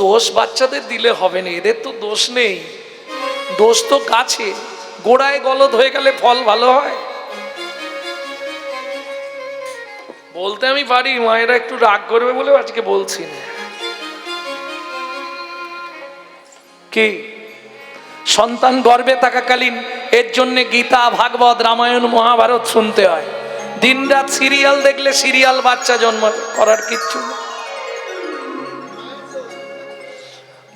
দোষ বাচ্চাদের দিলে হবে না, এদের তো দোষ নেই, দোষ তো গাছে। গোড়ায় গলদ হয়ে গেলে ফল ভালো হয়? বলতে আমি পারি, মায়েরা একটু রাগ করবে বলে আজকে বলছি না। কি সন্তান গর্ভে থাকাকালীন এর জন্য গীতা, ভাগবত, রামায়ণ, মহাভারত শুনতে হয়। দিনরাত সিরিয়াল দেখলে সিরিয়াল বাচ্চা জন্মাবে, করার কিচ্ছু নেই।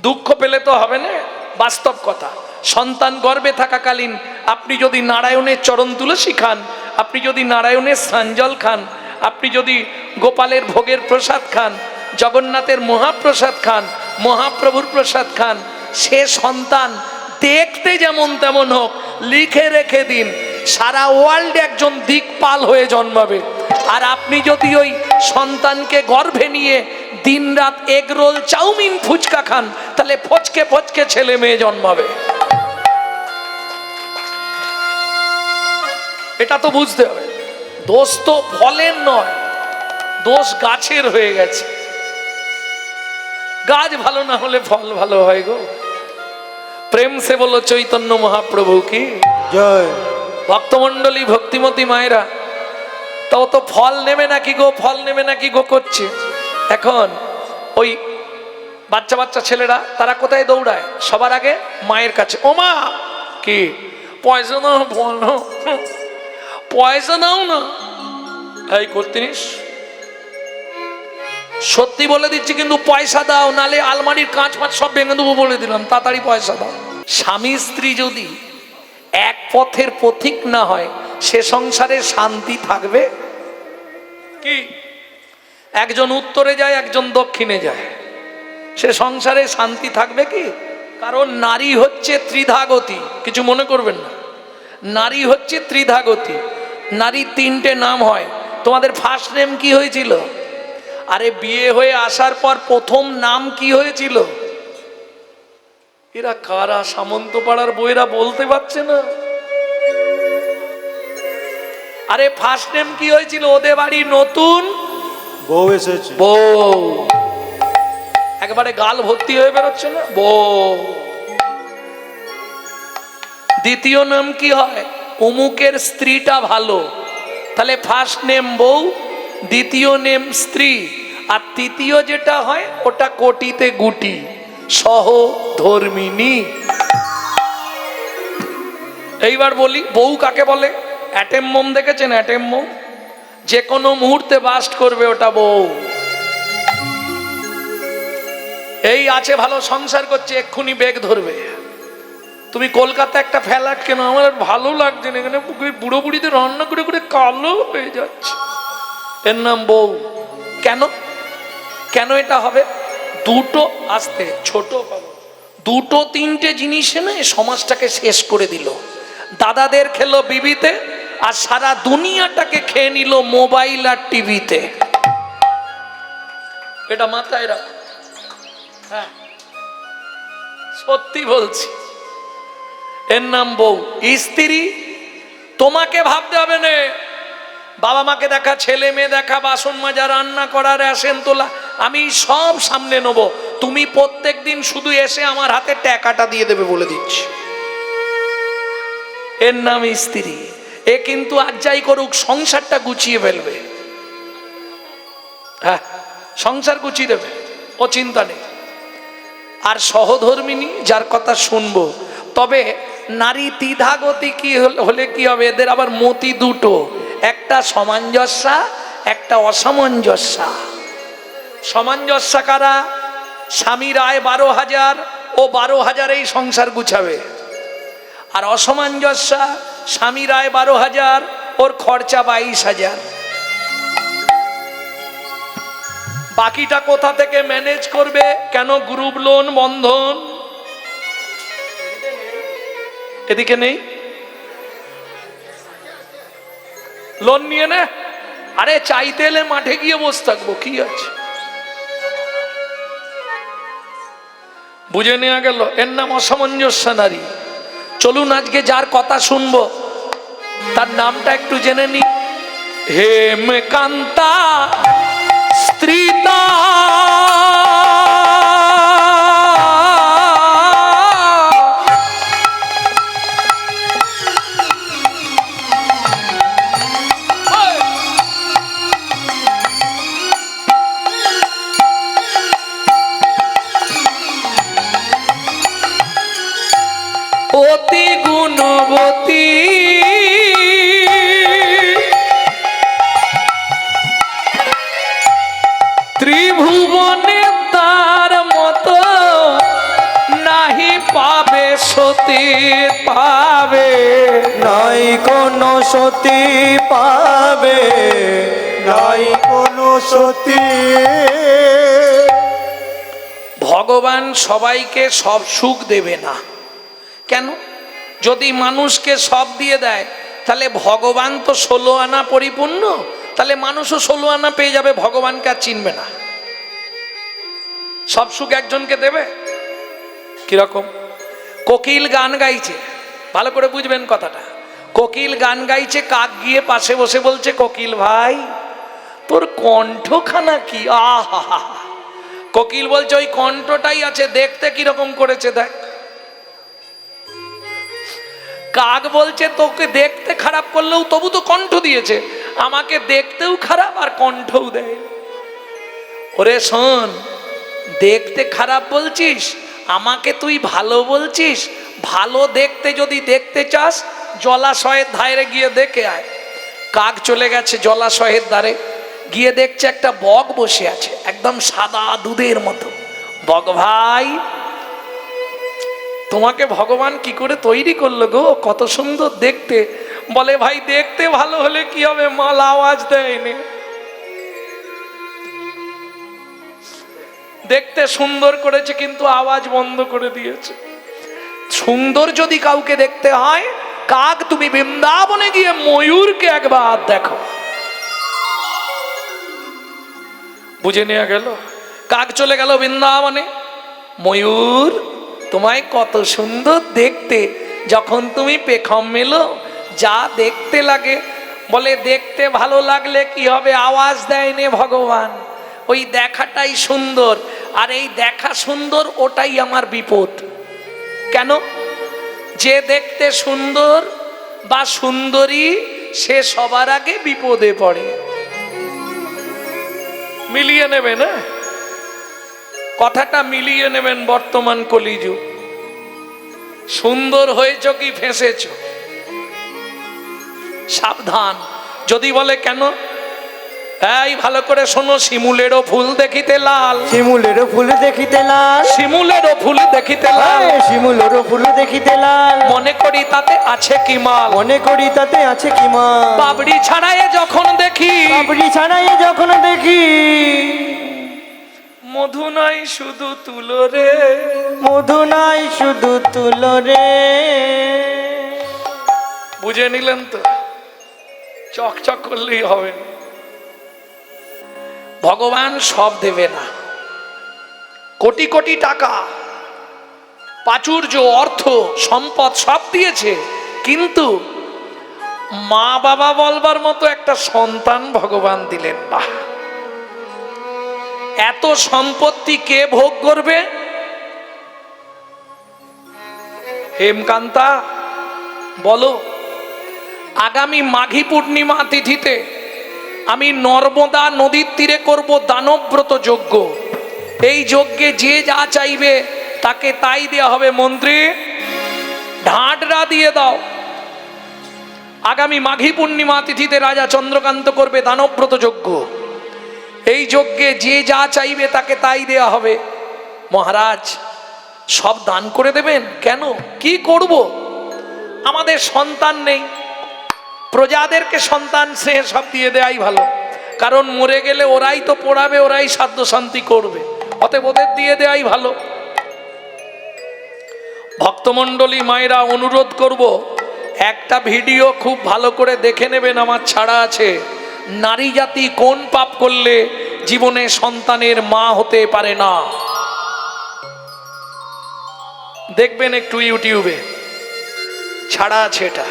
দুঃখ পেলে তো হবে না, বাস্তব কথা। সন্তান গর্ভে থাকাকালীন আপনি যদি নারায়ণের চরণ তুলসী খান, আপনি যদি নারায়ণের স্নানজল খান, আপনি যদি গোপালের ভোগের প্রসাদ খান, জগন্নাথের মহাপ্রসাদ খান, মহাপ্রভুর প্রসাদ খান, সে সন্তান দেখতে যেমন তেমন হোক, লিখে রেখে দিন সারা ওয়ার্ল্ডে একজন দিকপাল হয়ে জন্মাবে। আর আপনি যদি ওই সন্তানকে গর্ভে নিয়ে দিনরাত এগরোল, চাউমিন, ফুচকা খান, তাহলে ফচকে ফচকে ছেলে মেয়ে জন্মাবে। এটা তো বুঝতে হবে। দোষ তো ফলের নয়, দোষ গাছের হয়ে গেছে। গাছ ভালো না হলে ফল ভালো হয় গো। প্রেম সে বলো চৈতন্য মহাপ্রভু কি জয়। ভক্তমন্ডলী, ভক্তিমতী মায়েরা, তাও তো ফল নেবে নাকি গো, ফল নেবে নাকি গো করছে। এখন ওই বাচ্চা বাচ্চা ছেলেরা তারা কোথায় দৌড়ায়? সবার আগে মায়ের কাছে। ও মা, কি পয়সা নাও, ফল নাও, পয়সা নাও না। এই করতিনিস, সত্যি বলে দিচ্ছি কিন্তু পয়সা দাও, নালে আলমারির কাঁচ মাছ সব ভেঙে দেবো বলে দিলাম, তাড়াতাড়ি পয়সা দাও। স্বামী স্ত্রী যদি এক পথের পথিক না হয়, সে সংসারে শান্তি থাকবে কি? একজন উত্তরে যায়, একজন দক্ষিণে যায়, সে সংসারে শান্তি থাকবে কি? কারণ নারী হচ্ছে ত্রিধাগতী। কিছু মনে করবেন না, নারী হচ্ছে ত্রিধাগতী। নারী তিনটে নাম হয়। তোমাদের ফার্স্ট নেম কি হয়েছিল? আরে বিয়ে হয়ে আসার পর প্রথম নাম কি হয়েছিল? এরা কারা? সামন্ত পাড়ার বইরা বলতে পারছে না। আরে ফার্স্ট নেম কি হয়েছিল? ওদের বাড়ি নতুন বউ এসেছে, বউ। একবারে গাল ভর্তি হয়ে বেরোচ্ছে না, বউ। দ্বিতীয় নাম কি হয়? অমুকের স্ত্রীটা ভালো, তাহলে ফার্স্ট নেম বউ, দ্বিতীয় নেম স্ত্রী, আর তৃতীয় যেটা হয় ওটা কোটিতে গুটি, সহধর্মিনী। এইবার বলি, বউ কাকে বলে? অ্যাটেম মোম দেখেছেন? অ্যাটেম মোম যে কোনো মুহূর্তে বাস্ট করবে, ওটা বউ। এই আছে ভালো সংসার করছে, এক্ষুনি বেগ ধরবে। তুমি কলকাতা একটা ফ্ল্যাট কেন? আমার ভালো লাগছে না, এখানে বুড়ো বুড়িতে রান্না করে করে কালো হয়ে যাচ্ছে। এর নাম বউ। কেন? কেন এটা হবে? দুটো আসতে ছোট পাবো, দুটো তিনটে জিনিসে না সমাজটাকে শেষ করে দিল। দাদাদের খেলো বিবিতে, আর সারা দুনিয়াটাকে খেয়ে নিল মোবাইল আর টিভিতে। এটা মাথায় রাখ। হ্যাঁ, সত্যি বলছি। এর নাম বউ। স্ত্রী তোমাকে ভাবতে হবে না, বাবা মাকে দেখা, ছেলে মেয়ে দেখা, বাসন মাজা, রান্না করা, রেশন তোলা, আমি সব সামনে নেবো। তুমি প্রত্যেক দিন শুধু এসে আমার হাতে টাকাটা দিয়ে দেবে, বলে দিচ্ছি। এর নাম স্ত্রী। এ কিন্তু আর যাই করুক সংসারটা গুছিয়ে ফেলবে। হ্যাঁ, সংসার গুছিয়ে দেবে, ও চিন্তা নেই। আর সহধর্মিনী, যার কথা শুনবো। তবে নারী দ্বিধাগতি কি হলে কি হবে? এদের আবার মতি দুটো, একটা সামঞ্জস্যা, একটা অসামঞ্জস্যা। সামঞ্জস্যা কারা? স্বামীর আয় 12,000, ও 12,000 সংসার গুছাবে। আর অসামঞ্জস্যা, স্বামীর আয় 12,000, ওর খরচা 22,000। বাকিটা কোথা থেকে ম্যানেজ করবে? কেন গ্রুপ লোন, বন্ধন এদিকে নেই? লোন নিয়ে নে। আরে চাইতে এলে মাঠে গিয়ে বসে থাকবো, কি আছে? বুঝে নেওয়া গেল। এর নাম অসামঞ্জস্য নারী। চলুন আজকে যার কথা শুনবো তার নামটা একটু জেনে নি। হেমকান্তা স্ত্রীতা অতি গুণবতী ত্রিভুবনে তার মতো নাহি পাবে সতী পাবে, নাই কোনো সতী পাবে, নাই কোনো সতী। ভগবান সবাইকে সব সুখ দেবে না। কেন? যদি মানুষকে সব দিয়ে দেয় তাহলে ভগবান তো 16 আনা পরিপূর্ণ, তাহলে মানুষও 16 আনা পেয়ে যাবে, ভগবানকে আর চিনবে না। সব সুখ একজনকে দেবে? কিরকম? কোকিল গান গাইছে, ভালো করে বুঝবেন কথাটা। কোকিল গান গাইছে, কাক গিয়ে পাশে বসে বলছে, কোকিল ভাই তোর কণ্ঠখানা কি, আহা। কোকিল বলছে ওই কণ্ঠটাই আছে, দেখতে কিরকম করেছে দেখ। কাক বলছে তোকে দেখতে খারাপ করলেও তবু তো কণ্ঠ দিয়েছে, আমাকে দেখতেও খারাপ আর কণ্ঠও দেয়। ওরে শোন, দেখতে খারাপ বলছিস, আমাকে তুই ভালো বলছিস, ভালো দেখতে যদি দেখতে চাস জলাশয়ের ধারে গিয়ে দেখে আয়। কাক চলে গেছে জলাশয়ের ধারে, গিয়ে দেখছে একটা বক বসে আছে একদম সাদা দুধের মতো। বক ভাই তোমাকে ভগবান কি করে তৈরি করলো গো, কত সুন্দর দেখতে। বলে ভাই দেখতে ভালো হলে কি হবে, মাল আওয়াজ দেয়নি। দেখতে সুন্দর করেছে কিন্তু আওয়াজ বন্ধ করে দিয়েছে। সুন্দর যদি কাউকে দেখতে হয়, কাক তুমি বৃন্দাবনে গিয়ে ময়ূরকে একবার দেখো। বুঝে নেওয়া গেল। কাক চলে গেল বৃন্দাবনে, ময়ূর তোমায় কত সুন্দর দেখতে, যখন তুমি পেখম মেলো যা দেখতে লাগে। বলে দেখতে ভালো লাগলে কি হবে, আওয়াজ দেয়নি ভগবান, ওই দেখাটাই সুন্দর। আর এই দেখা সুন্দর, ওটাই আমার বিপদ। কেন? যে দেখতে সুন্দর বা সুন্দরী সে সবার আগে বিপদে পড়ে। মিলিয়ে নেবে না কথাটা, মিলিয়ে নেবেন। বর্তমান কলিযুগ, সুন্দর হয়েছ কি ফেঁসেছ, সাবধান। যদি বলে কেন, এই ভালো করে শোনো, শিমুলেরও ফুল দেখিতে লাল, শিমুলেরও ফুল দেখিতে লাল, শিমুলেরও ফুল দেখিতে লাল, শিমুলেরও ফুল দেখিতে লাল, মনে করি তাতে আছে কি মাল, মনে করি তাতে আছে কি মাল। বাবরি ছাড়ায় যখন দেখি, বাবরি ছাড়াই যখন দেখি, মধু নাই শুধু তুলো রে, মধু নাই শুধু তুলো রে। বুঝে নিলেন তো? চকচক করলেই হবে না। ভগবান সব দেবে না। কোটি কোটি টাকা, প্রাচুর্য, অর্থ, সম্পদ সব দিয়েছে, কিন্তু মা বাবা বলবার মতো একটা সন্তান ভগবান দিলেন না। এত সম্পত্তি কে ভোগ করবে? হেমকান্তা বলো, আগামী মাঘী পূর্ণিমা তিথিতে আমি নর্মদা নদীর তীরে করব দানব্রত যজ্ঞ। এই যজ্ঞে যে যা চাইবে তাকে তাই দেওয়া হবে। মন্ত্রী ঢাডরা দিয়ে দাও। আগামী মাঘী পূর্ণিমা তিথিতে রাজা চন্দ্রকান্ত করবে দানব্রত যজ্ঞ। এই যজ্ঞে যে যা চাইবে তাকে তাই দেওয়া হবে। মহারাজ সব দান করে দেবেন? কেন, কি করব? আমাদের সন্তান নেই, প্রজাদেরকে সন্তান সে সব দিয়ে দেয়াই ভালো, কারণ মরে গেলে ওরাই তো পড়াবে, ওরাই সাধ্য শান্তি করবে, অতএব ওদের দিয়ে দেয়াই ভালো। ভক্তমণ্ডলী মায়েরা অনুরোধ করব, একটা ভিডিও খুব ভালো করে দেখে নেবেন, আমার ছাড়া আছে, নারী জাতি কোন পাপ করলে জীবনে সন্তানের মা হতে পারে না। দেখবেন একটু ইউটিউবে ছাড়া আছে এটা।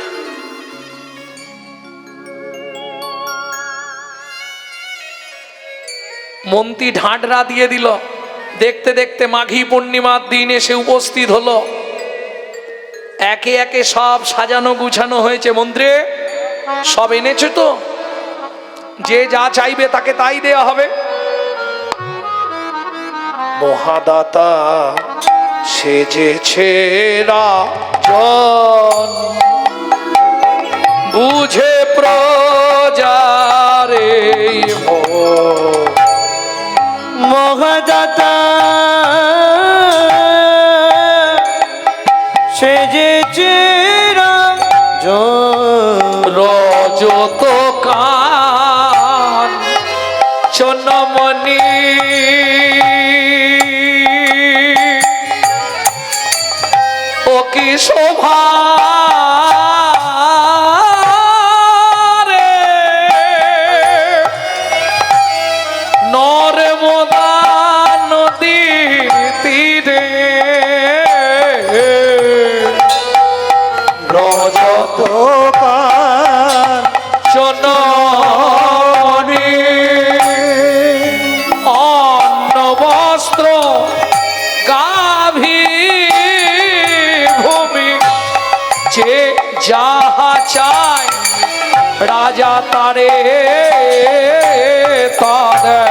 মন্ত্রী ঢাডরা দিয়ে দিল। দেখতে দেখতে মাঘী পূর্ণিমার দিন এসে উপস্থিত হলো। একে একে সব সাজানো গুছানো হয়েছে। মন্ত্রী সব এনেছো তো? যে যা চাইবে তাকে তাই দেয়া হবে। মহাদাতা সেজেছে রাজন বুঝে প্রজারে মহাদাতা সেজেছে রজত কান চনমণি ও কি শোভা রে নর্মদা নদীর তীরে রজত চনমণি অন্ন বস্ত্র গাভী ভূমি যে যাহা চায় রাজা তারে তারে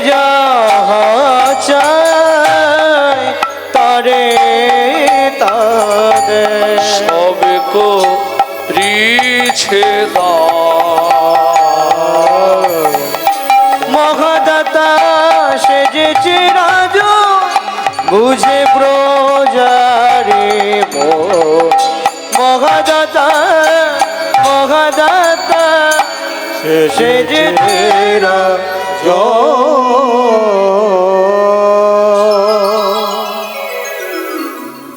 যাহা চায় তারে তারে সব কো রিছে মহাদাতা সেজেছে রাজ বুঝে প্রজারে মহাদাতা মহাদাতা সেজেছে রাজ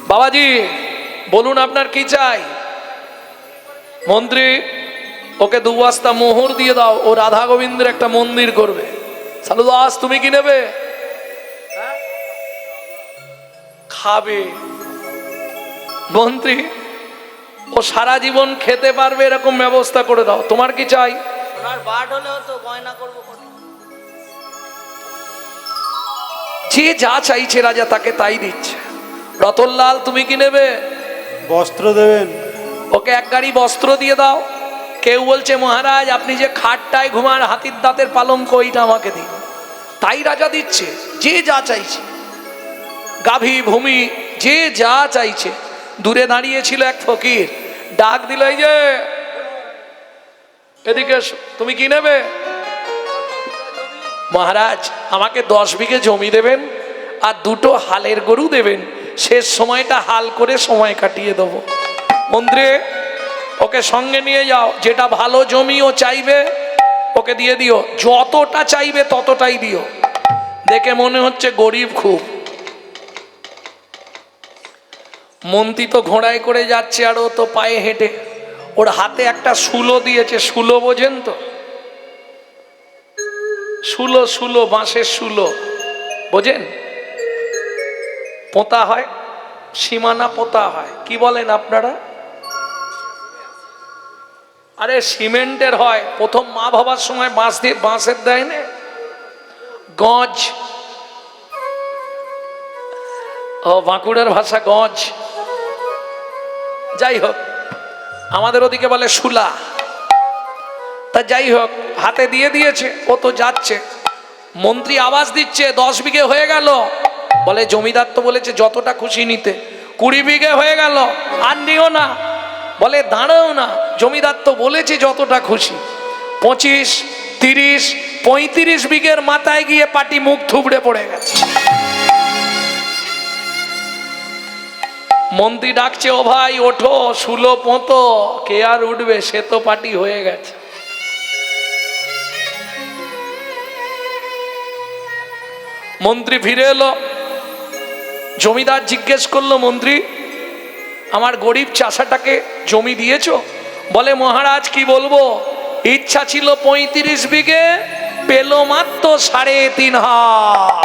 বাবাজি বলুন আপনার কি চাই? মন্ত্রী ওকে 2 বস্তা মোহর দিয়ে দাও, ও রাধা গোবিন্দের একটা মন্দির করবে। সালু দাস তুমি কি নেবে? খাবে। মন্ত্রী ও সারা জীবন খেতে পারবে এরকম ব্যবস্থা করে দাও। তোমার কি চাই? সোনার বাট হলেও তো গয়না করবো। যে যা চাইছে রাজা তাকে তাই দিচ্ছে। রতনলাল তুমি কি নেবে? বস্ত্র দেবেন। ওকে 1 গাড়ি বস্ত্র দিয়ে দাও। কেউ বলছে মহারাজ আপনি যে খাটটায় ঘুমান হাতির দাঁতের পালঙ্ক ওইটা আমাকে দিন। তাই রাজা দিচ্ছে যে যা চাইছে। গাভী ভূমি যে যা চাইছে। দূরে দাঁড়িয়ে ছিল এক ফকির, ডাক দিল এই যে এদিকে এসো, তুমি কি নেবে? মহারাজ আমাকে 10 বিঘে জমি দেবেন আর 2টো হালের গরু দেবেন, শেষ সময়টা হাল করে সময় কাটিয়ে দেবো। মন্ত্রী ওকে সঙ্গে নিয়ে যাও, যেটা ভালো জমি ও চাইবে ওকে দিয়ে দিও, যতটা চাইবে ততটাই দিও। দেখে মনে হচ্ছে গরিব খুব। মন্ত্রী তো ঘোড়ায় করে যাচ্ছে আর ও তো পায়ে হেঁটে। ওর হাতে একটা শুলো দিয়েছে, শুলো বোঝেন তো? শুলো শুলো বাঁশের শুলো বোঝেন? পোতা হয়, সীমানা পোতা হয়, কি বলেন আপনারা? আরে সিমেন্টের হয়। প্রথম মা ভাবার সময় বাঁশ দিয়ে বাঁশের দেয় না, গজ। ও বাঁকুড়ার ভাষা গজ। যাই হোক আমাদের ওদিকে বলে শুলা। তা যাই হোক হাতে দিয়ে দিয়েছে, ও তো যাচ্ছে। মন্ত্রী আওয়াজ দিচ্ছে 10 বিঘে হয়ে গেল। বলে জমিদার তো বলেছে যতটা খুশি নিতে। 20 বিঘে হয়ে গেল, আর নিও না। বলে দাঁড়াও না, জমিদার তো বলেছে যতটা খুশি। 25, 30, 35 বিঘের মাথায় গিয়ে পাটি মুখ থুবড়ে পড়ে গেছে। মন্ত্রী ডাকছে ও ভাই ওঠো, শুলো পোঁতো। কে আর উঠবে, সে তো পাটি হয়ে গেছে। মন্ত্রী ফিরে এলো। জমিদার জিজ্ঞেস করলো মন্ত্রী আমার গরিব চাষাটাকে জমি দিয়েছো? বলে মহারাজ কি বলবো, ইচ্ছা ছিল 35 বিঘে, পেল মাত্র 3.5 হাত।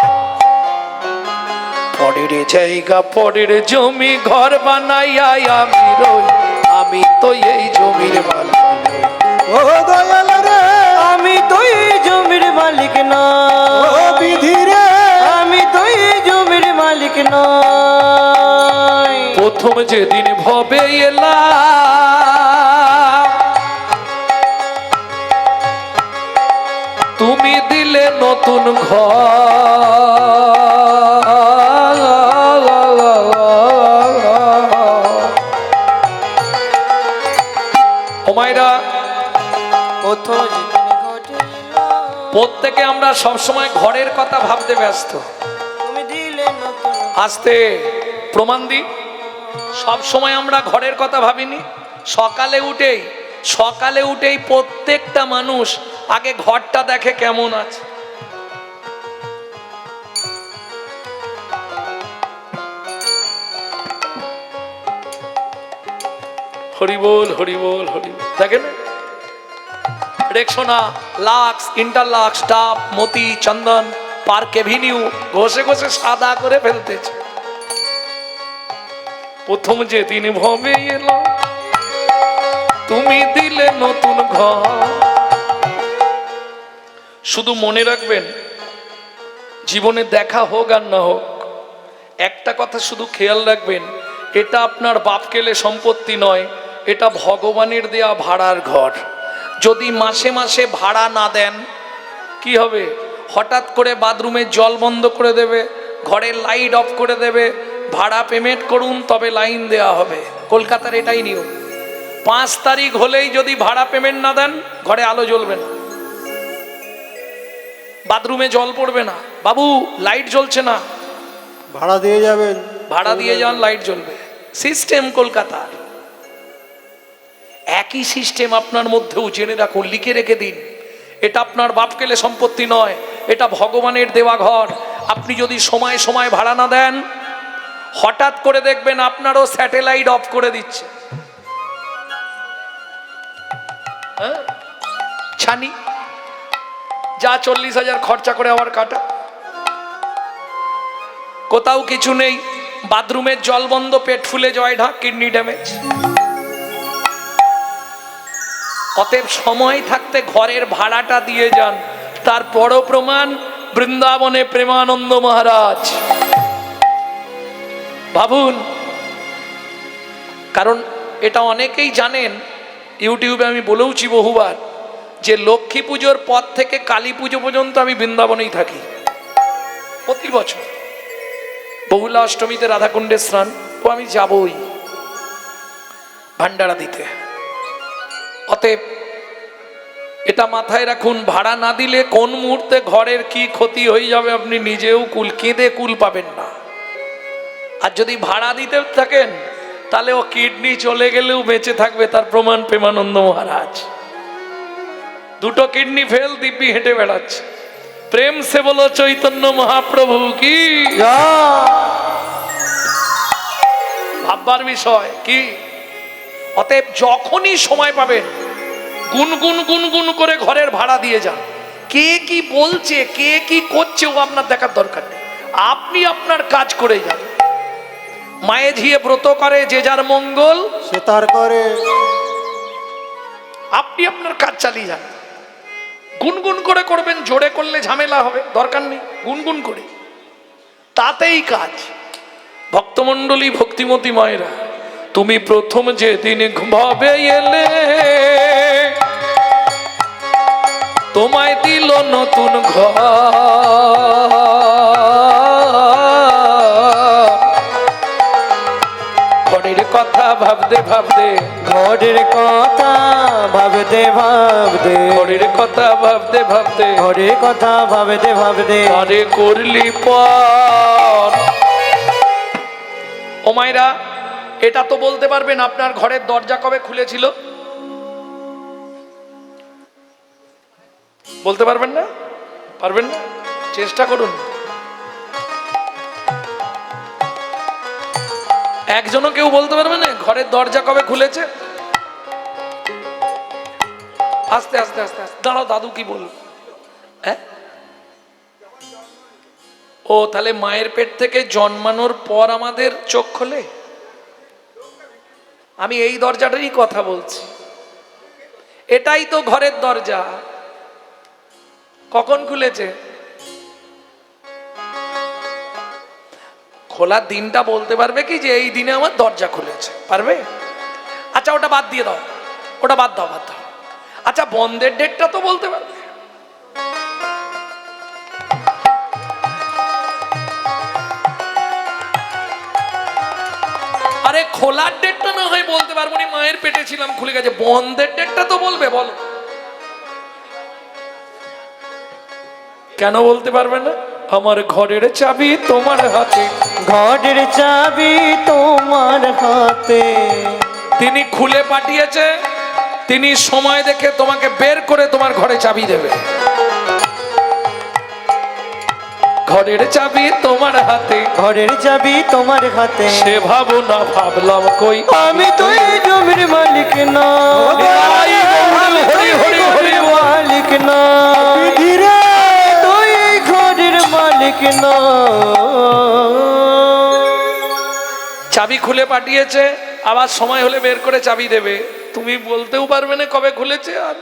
পরের জায়গা পরের জমি ঘর বানাইয়া আমি রই, আমি তো এই জমির মালিক। ও দয়াল রে আমি তো এই জমির মালিক না। ও বিধি রে আমি তো এই জমির মালিক নই। প্রথম যেদিন ভবে এলাম তুমি দিলে নতুন ঘর। প্রথম যেদিন ঘটিল প্রত্যেকে আমরা সবসময় ঘরের কথা ভাবতে ব্যস্ত। তুমি দিলে নতুন আস্তে প্রমাণ দিই, সব সময় আমরা ঘরের কথা ভাবিনি। সকালে উঠেই প্রত্যেকটা মানুষ আগে ঘরটা দেখে কেমন আছে। হরিবোল হরিবোল হরিবোল, দেখেন রেক্সোনা, লাক্স, ইন্টারলাক্স, স্টাফ, মতি, চন্দন, পার্ক এভিনিউ ঘষে ঘষে সাদা করে ফেলতেছে। প্রথম যেদিন ভবে এলো তুমি দিলে নতুন ঘর। শুধু মনে রাখবেন, জীবনে দেখা হোক আর না হোক, একটা কথা শুধু খেয়াল রাখবেন, এটা আপনার বাপ কেলে সম্পত্তি নয়, এটা ভগবানের দেয়া ভাড়ার ঘর। যদি মাসে মাসে ভাড়া না দেন কি হবে? হঠাৎ করে বাথরুমের জল বন্ধ করে দেবে, ঘরের লাইট অফ করে দেবে, ভাড়া পেমেন্ট করুন তবে লাইন দেওয়া হবে। কলকাতার এটাই নিয়ম। 5 তারিখ হলেই যদি ভাড়া পেমেন্ট না দেন ঘরে আলো জ্বলবে না, বাথরুমে জল পড়বে না, বাবু লাইট জ্বলছে না, ভাড়া দিয়ে যাবেন, ভাড়া দিয়ে যান, লাইট জ্বলবে। সিস্টেম কলকাতার। একই সিস্টেম আপনার মধ্যেও জেনে রাখুন, লিখে রেখে দিন। এটা আপনার বাপকেলে সম্পত্তি নয়, এটা ভগবানের দেওয়া ঘর। আপনি যদি সময় সময় ভাড়া না দেন, হঠাৎ করে দেখবেন আপনারও স্যাটেলাইট অফ করে দিচ্ছে। ছানি যা 40,000 খরচা করে আবার কাটা, কোথাও কিছু নেই, বাথরুমের জল বন্ধ, পেট ফুলে জয় ঢাক, কিডনি ড্যামেজ। অতএব সময় থাকতে ঘরের ভাড়াটা দিয়ে যান। তারপরও প্রমাণ বৃন্দাবনে প্রেমানন্দ মহারাজ। ভাবুন, কারণ এটা অনেকেই জানেন, ইউটিউবে আমি বলেওছি বহুবার, যে লক্ষ্মী পুজোর পর থেকে কালী পুজো পর্যন্ত আমি বৃন্দাবনেই থাকি প্রতি বছর। বহুলা অষ্টমীতে রাধাকুণ্ডের স্নান, ও আমি যাবই ভান্ডারা দিতে। অতএব এটা মাথায় রাখুন, ভাড়া না দিলে কোন মুহূর্তে ঘরের কি ক্ষতি হয়ে যাবে আপনি নিজেও কেঁদে কুল পাবেন না। আর যদি ভাড়া দিতে থাকেন তাহলে ও কিডনি চলে গেলেও বেঁচে থাকবে, তার প্রমাণ প্রেমানন্দ মহারাজ। 2টো কিডনি ফেল, দিব্যি হেঁটে বেড়াচ্ছে। প্রেম সে বলো চৈতন্য মহাপ্রভু কি। ভাববার বিষয় কি। অতএব যখনই সময় পাবেন গুনগুন গুনগুন করে ঘরের ভাড়া দিয়ে যান। কে কি বলছে, কে কি করছে ও আপনার দেখার দরকার নেই, আপনি আপনার কাজ করে যান। মায়ে ঝিয়ে ব্রত করে, যে যার মঙ্গল সে তার করে। আপনি আপনার কাজ চালিয়ে যান। গুনগুন করে করবেন, জোরে করলে ঝামেলা হবে, দরকার নেই, গুনগুন করে তাতেই কাজ। ভক্তমণ্ডলী, ভক্তিমতী মায়েরা, তুমি প্রথম যেদিন ভাবে এলে তোমায় দিল নতুন ঘর। ঘরের কথা ভাবতে ভাবতে, ঘরের কথা ভাবতে ভাবতে, ঘরের কথা ভাবতে ভাবতে, ঘরের কথা ভাবতে ভাবতে, ঘরে করলি পর। ও মায়েরা, এটা তো বলতে পারবেন আপনার ঘরের দরজা কবে খুলেছিল? বলতে পারবেন না? পারবেন না? চেষ্টা করুন। একজনও কেউ বলতে পারবে না ঘরের দরজা কবে খুলেছে? আস্তে আস্তে আস্তে আস্তে দাঁড়াও, দাদু কি বলল? হ্যাঁ, ও তাহলে মায়ের পেট থেকে জন্মানোর পর আমাদের চোখ খোলে? আমি এই দরজাটারই কথা বলছি। এটাই তো ঘরের দরজা। কখন খুলেছে? খোলার দিনটা বলতে পারবে কি যে এই দিনে আমার দরজা খুলেছে? পারবে? আচ্ছা ওটা বাদ দিয়ে দাও, ওটা বাদ দাও, বাদ দাও। আচ্ছা বন্ধের ডেটটা তো বলতে পারবে? আরে খোলার ডেটটা না হয় বলতে পারবো না, মায়ের পেটে ছিলাম খুলে গেছে, বন্ধের ডেটটা তো বলবে? বলো। কেন বলতে পারবে না? আমার ঘরের চাবি তোমার হাতে। ঘরের চাবি তোমার হাতে। তিনি খুলে পাঠিয়েছে, তিনি সময় দেখে তোমাকে বের করে তোমার ঘরে চাবি দেবে। ঘরের চাবি তোমার হাতে, ঘরের চাবি তোমার হাতে। সে ভাবো না ভাবলাম কই, আমি তো এই জমির মালিক না, আমি তো এই ঘরের মালিক না, বিধিরে তো এই ঘরের মালিক না। চাবি খুলে পাঠিয়েছে, আবার সময় হলে বের করে চাবি দেবে। তুমি বলতেও পারবে না কবে খুলেছে। আর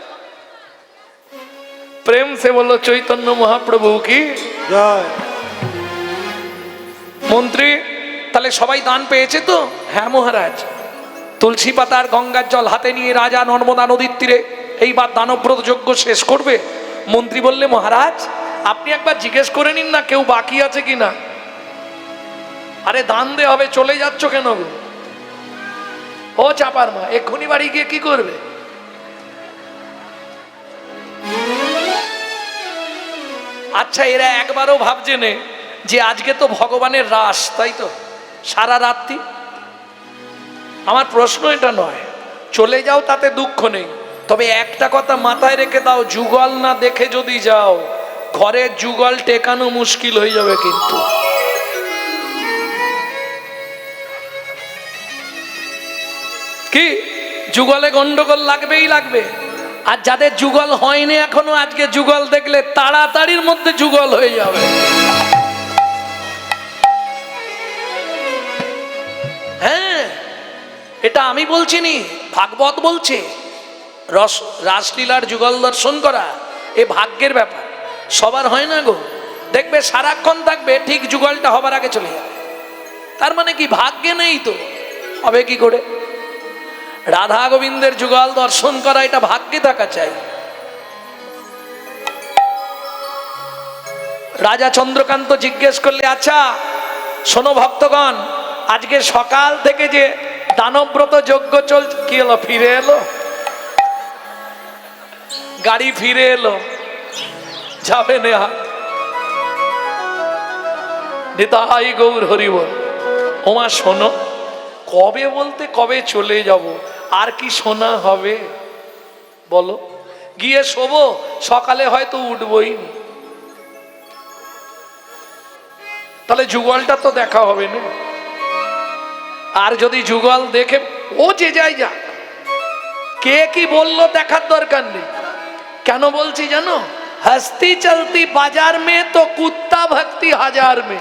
প্রেম সে বললো চৈতন্য মহাপ্রভু কি জয়। মন্ত্রী তাহলে সবাই দান পেয়েছে তো? হ্যাঁ মহারাজ। তুলসী পাতার গঙ্গার জল হাতে নিয়ে রাজা নর্মদা নদীর তীরে এইবার দানব্রত যজ্ঞ শেষ করবে। মন্ত্রী বললে মহারাজ আপনি একবার জিজ্ঞেস করে নিন না কেউ বাকি আছে কিনা। আরে দান দে হবে, চলে যাচ্ছ কেন গো? ও চাপার মা এক্ষুনি বাড়ি গিয়ে কি করবে? আচ্ছা এরা একবারও ভাবছে না যে আজকে তো ভগবানের রাস, তাই তো সারা রাত্রি। আমার প্রশ্ন এটা নয়, চলে যাও তাতে দুঃখ নেই, তবে একটা কথা মাথায় রেখে দাও, যুগল না দেখে যদি যাও ঘরের যুগল টেকানো মুশকিল হয়ে যাবে। কিন্তু কি যুগলে গন্ডগোল লাগবেই লাগবে। আর যাদের যুগল হয়নি এখনো, আজকে যুগল দেখলে তাড়াতাড়ির মধ্যে যুগল হয়ে যাবে। হ্যাঁ এটা আমি বলছি নি, ভাগবত বলছে। রাসলীলার যুগল দর্শন করা এ ভাগ্যের ব্যাপার, সবার হয় না গো। দেখবে সারাক্ষণ থাকবে, ঠিক যুগলটা হবার আগে চলে যাবে। তার মানে কি ভাগ্যে নেই তো হবে কি করে? রাধা গোবিন্দের যুগল দর্শন করা এটা ভাগ্যে থাকা চাই। রাজা চন্দ্রকান্ত জিজ্ঞেস করলে আচ্ছা শোনো ভক্তগণ, আজকে সকাল থেকে যে দানব্রত যজ্ঞ চলছে, কি হলো? ফিরে এলো গাড়ি, ফিরে এলো, যাবে নেহা। নিতাই গৌর হরি বল। ওমা শোনো, কবে বলতে কবে চলে যাব, আর কি শোনা হবে বলো? গিয়ে শোবো, সকালে হয়তো উঠবই না। তাহলে যুগলটা তো দেখা হবে না। আর যদি যুগল দেখে ও যে যাই যা, কে কি বললো দেখার দরকার নেই। কেন বলছি জানো? হস্তি চলতি বাজার মে তো কুত্তা ভক্তি হাজার মে।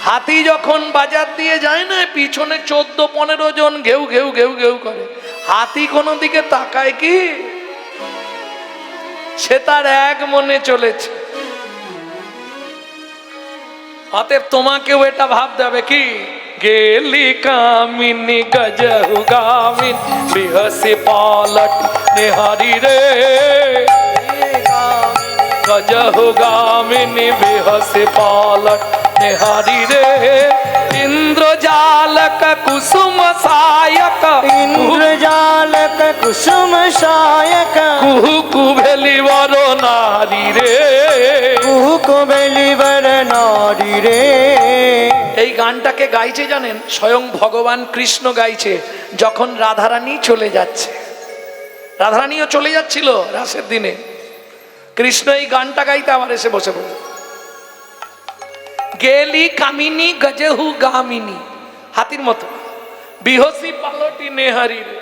হাতি যখন বাজার দিয়ে যায় না, পিছনে 14-15 জন ঘেউ ঘেউ ঘেউ ঘেউ করে। হাতি কোনো দিকে তাকায় কি? সে তার এক মনে চলেছে। অতএব তোমাকেও এটা ভাবতে হবে কি, গেলি কামিনী গজহু গামিন বিহসি পালট নিহারি রে। গজহু গামিনী বিহসি পালট নিহারি রে। ইন্দ্রজালক কুসুম সায়ক, ইন্দ্রজালক কুসুম সায়ক, কুহু কুভেলি বর নারী রে। কুহু কুবেলি বর নারী রে। এই গানটাকে গাইছে জানেন? স্বয়ং ভগবান কৃষ্ণ গাইছে যখন রাধারানী চলে যাচ্ছে। রাধারানীও চলে যাচ্ছিল রাসের দিনে, কৃষ্ণ এই গানটা গাইতে আবার এসে বসে পড়ল। গেলি কামিনী গজহু গামিনী, হাতির মতো বিহসি পালটি নেহারি রে।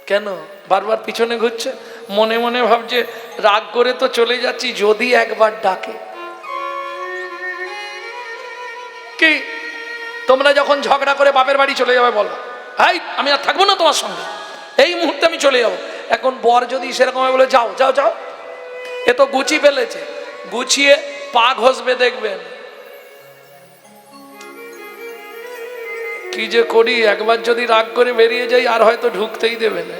কেন বারবার পিছনে ঘুরছে? মনে মনে ভাবছে রাগ করে তো চলে যাচ্ছি, যদি একবার ডাকে। কি তোমরা যখন ঝগড়া করে বাপের বাড়ি চলে যাবে বলো, এই আমি আর থাকবো না তোমার সঙ্গে, এই মুহূর্তে আমি চলে যাবো। এখন বর যদি সেরকম বলে যাও যাও যাও, এ তো গুছিয়ে ফেলেছে, গুছিয়ে পা ঘষবে দেখবেন। কি যে করি, একবার যদি রাগ করে বেরিয়ে যাই আর হয়তো ঢুকতেই দেবে না।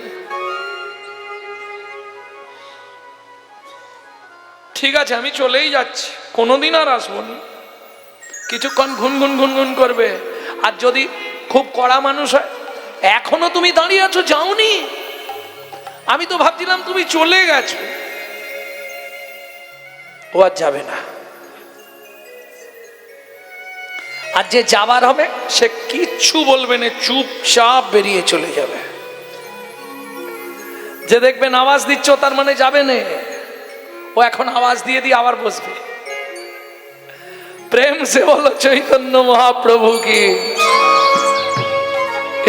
ঠিক আছে আমি চলেই যাচ্ছি, কোনোদিন আর আসবো না। কিছুক্ষণ ঘুনঘুন ঘুনঘুন করবে। আর যদি খুব কড়া মানুষ হয়, এখনো তুমি দাঁড়িয়ে আছো যাওনি, আমি তো ভাবছিলাম তুমি চলে গেছো। ও আর যাবে না। আর যে যাবার হবে সে কিচ্ছু বলবে না, চুপচাপ বেরিয়ে চলে যাবে। যে দেখবেন আওয়াজ দিচ্ছ তার মানে যাবে না, ও এখন আওয়াজ দিয়ে দিয়ে আবার বসবে। প্রেম সে বলো চৈতন্য মহাপ্রভু কি।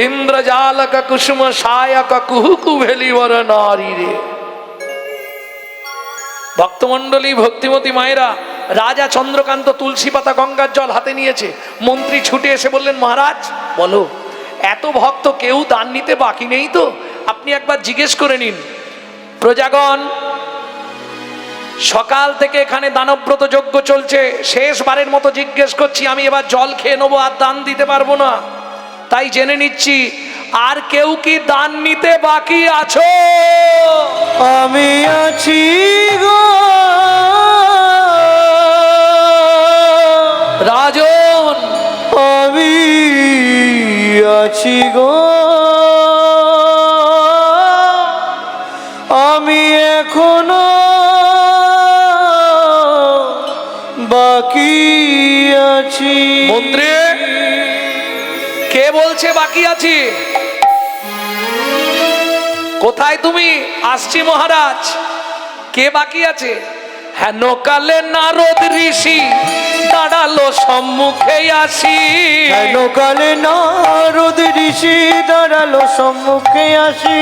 ইন্দ্রজালক কুসুম সায়ক কুহুকু ভেলিবর নারী রে। ভক্তমণ্ডলী, ভক্তিমতী মায়েরা, রাজা চন্দ্রকান্ত তুলসী পাতা গঙ্গার জল হাতে নিয়েছে। মন্ত্রী ছুটে এসে বললেন, মহারাজ বলো, এত ভক্ত কেউ দান নিতে বাকি নেই তো? আপনি একবার জিজ্ঞেস করে নিন। প্রজাগণ, সকাল থেকে এখানে দানব্রত যজ্ঞ চলছে, শেষবারের মতো জিজ্ঞেস করছি, আমি এবার জল খেয়ে নেবো, আর দান দিতে পারবো না। তাই জেনে নিচ্ছি, আর কেউ কি দান নিতে বাকি আছো? আমি আছি গো রাজন, আমি আছি গো, আমি এখনো বাকি আছি। মন্ত্রী, কে বলছে বাকি আছি? কোথায় তুমি? আসছি মহারাজ। কে বাকি আছে? হেন কালে নারদ ঋষি দাঁড়ালো সম্মুখে আসি। হেন কালে নারদ ঋষি দাঁড়ালো সম্মুখে আসি।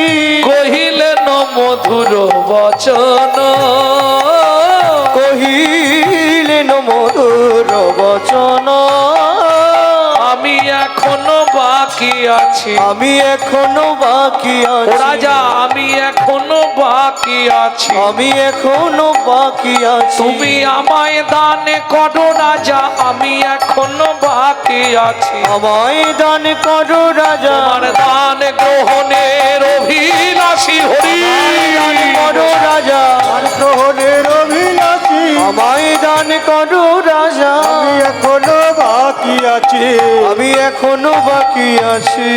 কহিলেন মধুর বচন, কহিলেন মধুর বচন, আমি এখনো বাকি আছি। আমি এখনো বাকি ও আছি। রাজা, আমি এখনো বাকি আছি। আমি এখনো বাকি আছি। তুমি আমায় দানে করো রাজা, আমি এখনো বাকি আছি। আমায় দান করো রাজা, আমার দান গ্রহণের অভিলাষী হরি। দান করো রাজা, আর গ্রহণের অভিলাষী আমায় দান করো রাজা, আমি এখনো বাকি আছি। আমি এখনো বাকি আছি।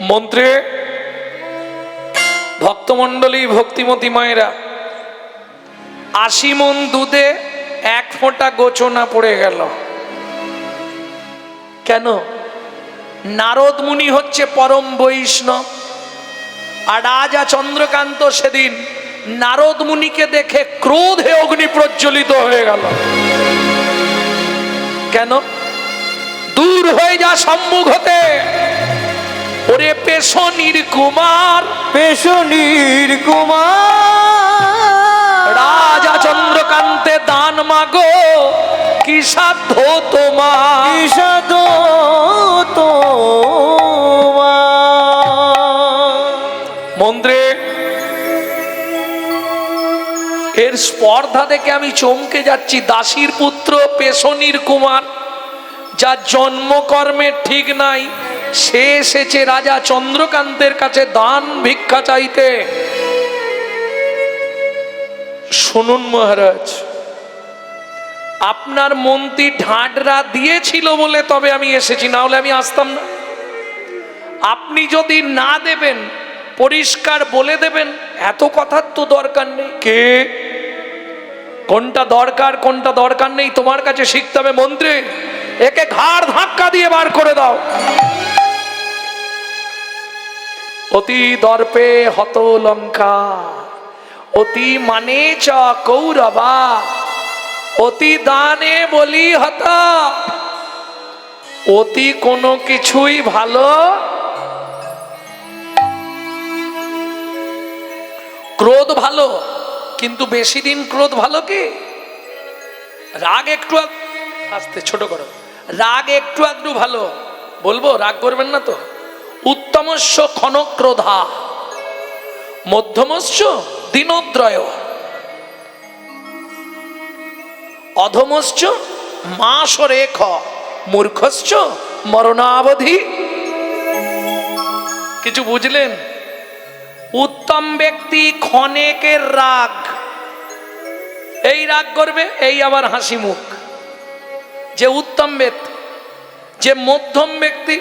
মন্ত্রী, ভক্তমণ্ডলী, ভক্তিমতী মায়েরা, 80 মণ দুধে 1 ফোঁটা গোচনা পড়ে গেল। কেন? নারদ মুনি হচ্ছে পরম বৈষ্ণব, আর রাজা চন্দ্রকান্ত সেদিন নারদ মুনিকে দেখে ক্রোধে অগ্নি প্রজ্বলিত হয়ে গেল। কেন? দূর হয়ে যা সম্মুখ হতে, ওরে পেশনির কুমার। পেশনির কুমার, রাজা চন্দ্রকান্তে দান মাগো, কি সাধ্য তোমার? কি সাধু তোমার। মন্ত্রী, এর স্পর্ধা দেখে আমি চমকে যাচ্ছি। দাসীর পুত্র পেশনির কুমার, যার জন্মকর্মের ঠিক নাই, সে এসেছে রাজা চন্দ্রকান্তের কাছে দান ভিক্ষা চাইতে। শুনুন মহারাজ, আপনার মন্ত্রী ঢাডরা দিয়েছিল বলে তবে আমি এসেছি, না হলে আমি আসতাম না। আপনি যদি না দেবেন, পরিষ্কার বলে দেবেন, এত কথার তো দরকার নেই। কে কোনটা দরকার কোনটা দরকার নেই তোমার কাছে শিখতে হবে। মন্ত্রী, একে ঘাড় ধাক্কা দিয়ে বার করে দাও। অতি দর্পে হত লঙ্কা, অতি মানে চ কৌরবা, অতি দানে বলি হত। অতি কোনো কিছুই ভালো। ক্রোধ ভালো, কিন্তু বেশি দিন ক্রোধ ভালো কি? রাগ একটু আস্তে ছোট করো, রাগ একটু আধটু ভালো, বলবো রাগ করবেন না তো। উত্তমস্য ক্ষণক্রোধা, মধ্যমস্য দিনোদ্রয়, অধমশ্চ মাস রেখ, মূর্খশ্চ মরণাবধি। কিছু বুঝলেন? উত্তম ব্যক্তি ক্ষণেকের রাগ, এই রাগ করবে, এই আবার হাসি মুখ, যে উত্তম ব্যক্তি। যে মধ্যম ব্যক্তি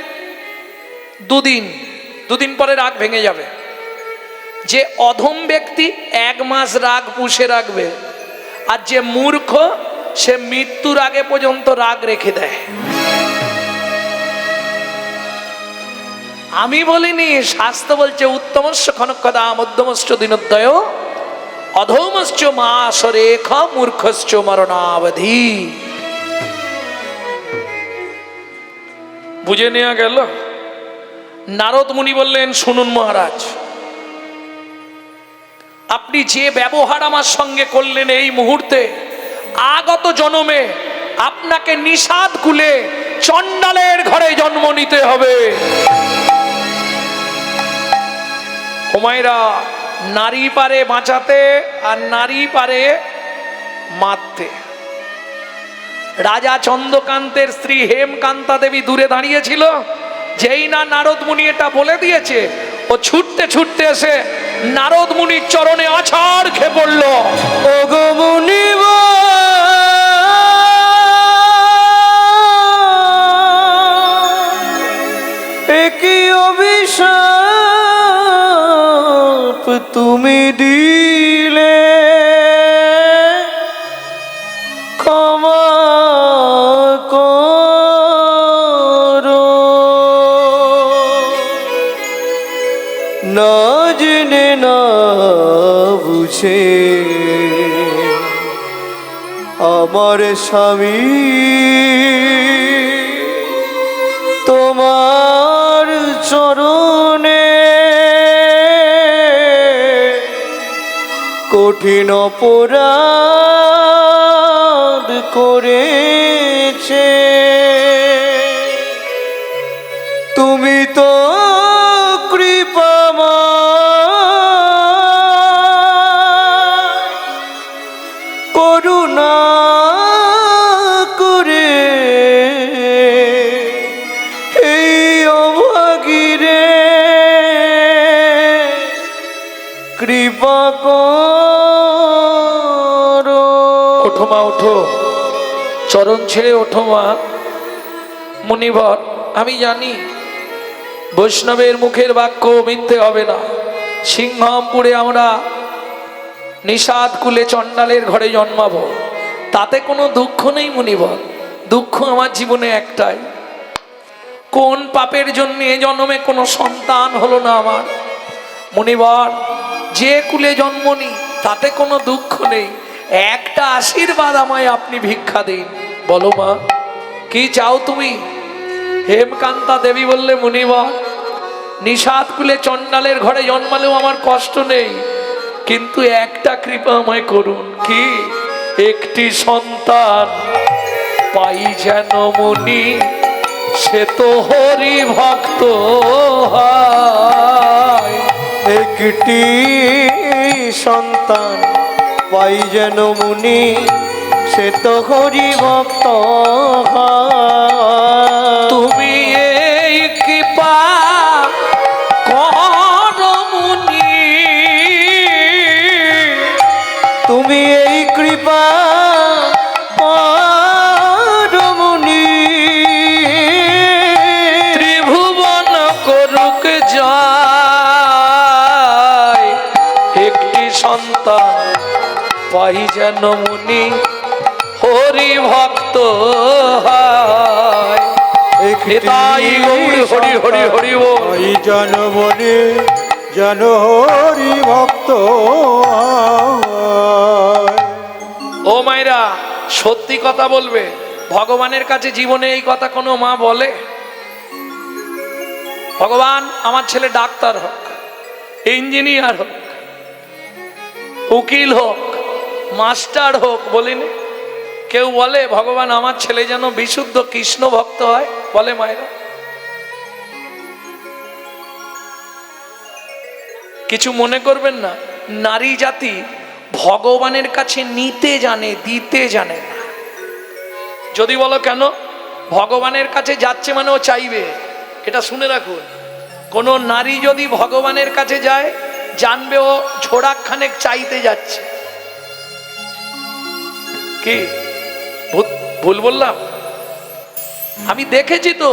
দুদিন পরে রাগ ভেঙে যাবে, যে অধম ব্যক্তি 1 মাস রাগ পুষে রাখবে, আর যে মূর্খ সে মৃত্যুর আগে পর্যন্ত রাগ রেখে দেয়। আমি বলিনি, শাস্ত্র বলছে উত্তমস্য খনকদা মধ্যমশ্চ দিনোদয় অধমশ্চ মাস রেখ মূর্খশ্চ মরণাবধি। বুঝে নেওয়া গেল? নারদ মুনি বললেন, শুনুন মহারাজ, আপনি যে ব্যবহার আমার সঙ্গে করলেন এই মুহূর্তে, আগত জন্মে আপনাকে নিষাদ কুলে চণ্ডালের ঘরে জন্ম নিতে হবে। ওমাইরা, নারী পারে বাঁচাতে আর নারী পারে মারতে। রাজা চন্দ্রকান্তের স্ত্রী হেমকান্তা দেবী দূরে দাঁড়িয়েছিল, যেই না নারদ মুনি এটা বলে দিয়েছে, ও ছুটতে ছুটতে এসে নারদ মুনির চরণে আছাড় খেয়ে পড়ল। ওগো মুনিব, একই অভিশাপ তুমি দিলে, ক্ষমা করো। না জেনে না বুঝে আমার স্বামী তোমার চরণে কঠিন অপরাধ করেছে। তুমি তো করুণা করে এই অভাগীরে কৃপা করো। ওঠো মা, ওঠো, চরণ ছেড়ে ওঠো মা। মুনিবর, আমি জানি বৈষ্ণবের মুখের বাক্য মিথ্যে হবে না। সিংহমপুরে আমরা নিষাদ কুলে চণ্ডালের ঘরে জন্মাবো, তাতে কোনো দুঃখ নেই মুনিবর। দুঃখ আমার জীবনে একটাই, কোন পাপের জন্য এ জন্মে কোনো সন্তান হলো না আমার। মুনিবর, যে কুলে জন্ম নি তাতে কোনো দুঃখ নেই, একটা আশীর্বাদ আমায় আপনি ভিক্ষা দিন। বলো মা, কি চাও তুমি? হেমকান্তা দেবী বললে, মুনিবর, নিষাদ কুলে চণ্ডালের ঘরে জন্মালেও আমার কষ্ট নেই, কিন্তু একটা কৃপা আমায় করুন। কি? একটি সন্তান পাই যেন মুনি, সে তো হরি ভক্ত হয়। একটি সন্তান পাই যেন মুনি, সে তো হরি ভক্ত হয়। তুমি এই কৃপা করো মুনি, তুমি এই কৃপা করো মুনি, ত্রিভুবন করুক জয়। একটি সন্তান পাই যেন মুনি, হরি ভক্ত হয়। নিতাই গৌর হরি হরি হরি বল। ওই জনমনে জন হরি ভক্ত হয়। ও মায়েরা, সত্যি কথা বলবে, ভগবানের কাছে জীবনে এই কথা কোনো মা বলে? ভগবান আমার ছেলে ডাক্তার হোক, ইঞ্জিনিয়ার হোক, উকিল হোক, মাস্টার হোক, বলিনি? কেউ বলে ভগবান আমার ছেলে যেন বিশুদ্ধ কৃষ্ণ ভক্ত হয়? বলে মায়েরা? কিছু মনে করবেন না, নারী জাতি ভগবানের কাছে নিতে জানে, দিতে জানে না। যদি বলো কেন? ভগবানের কাছে যাচ্ছে মানে ও চাইবে। এটা শুনে রাখুন, কোনো নারী যদি ভগবানের কাছে যায়, জানবে ও ঝোড়াখানেক চাইতে যাচ্ছে। কি ভুল বললাম? আমি দেখেছি তো।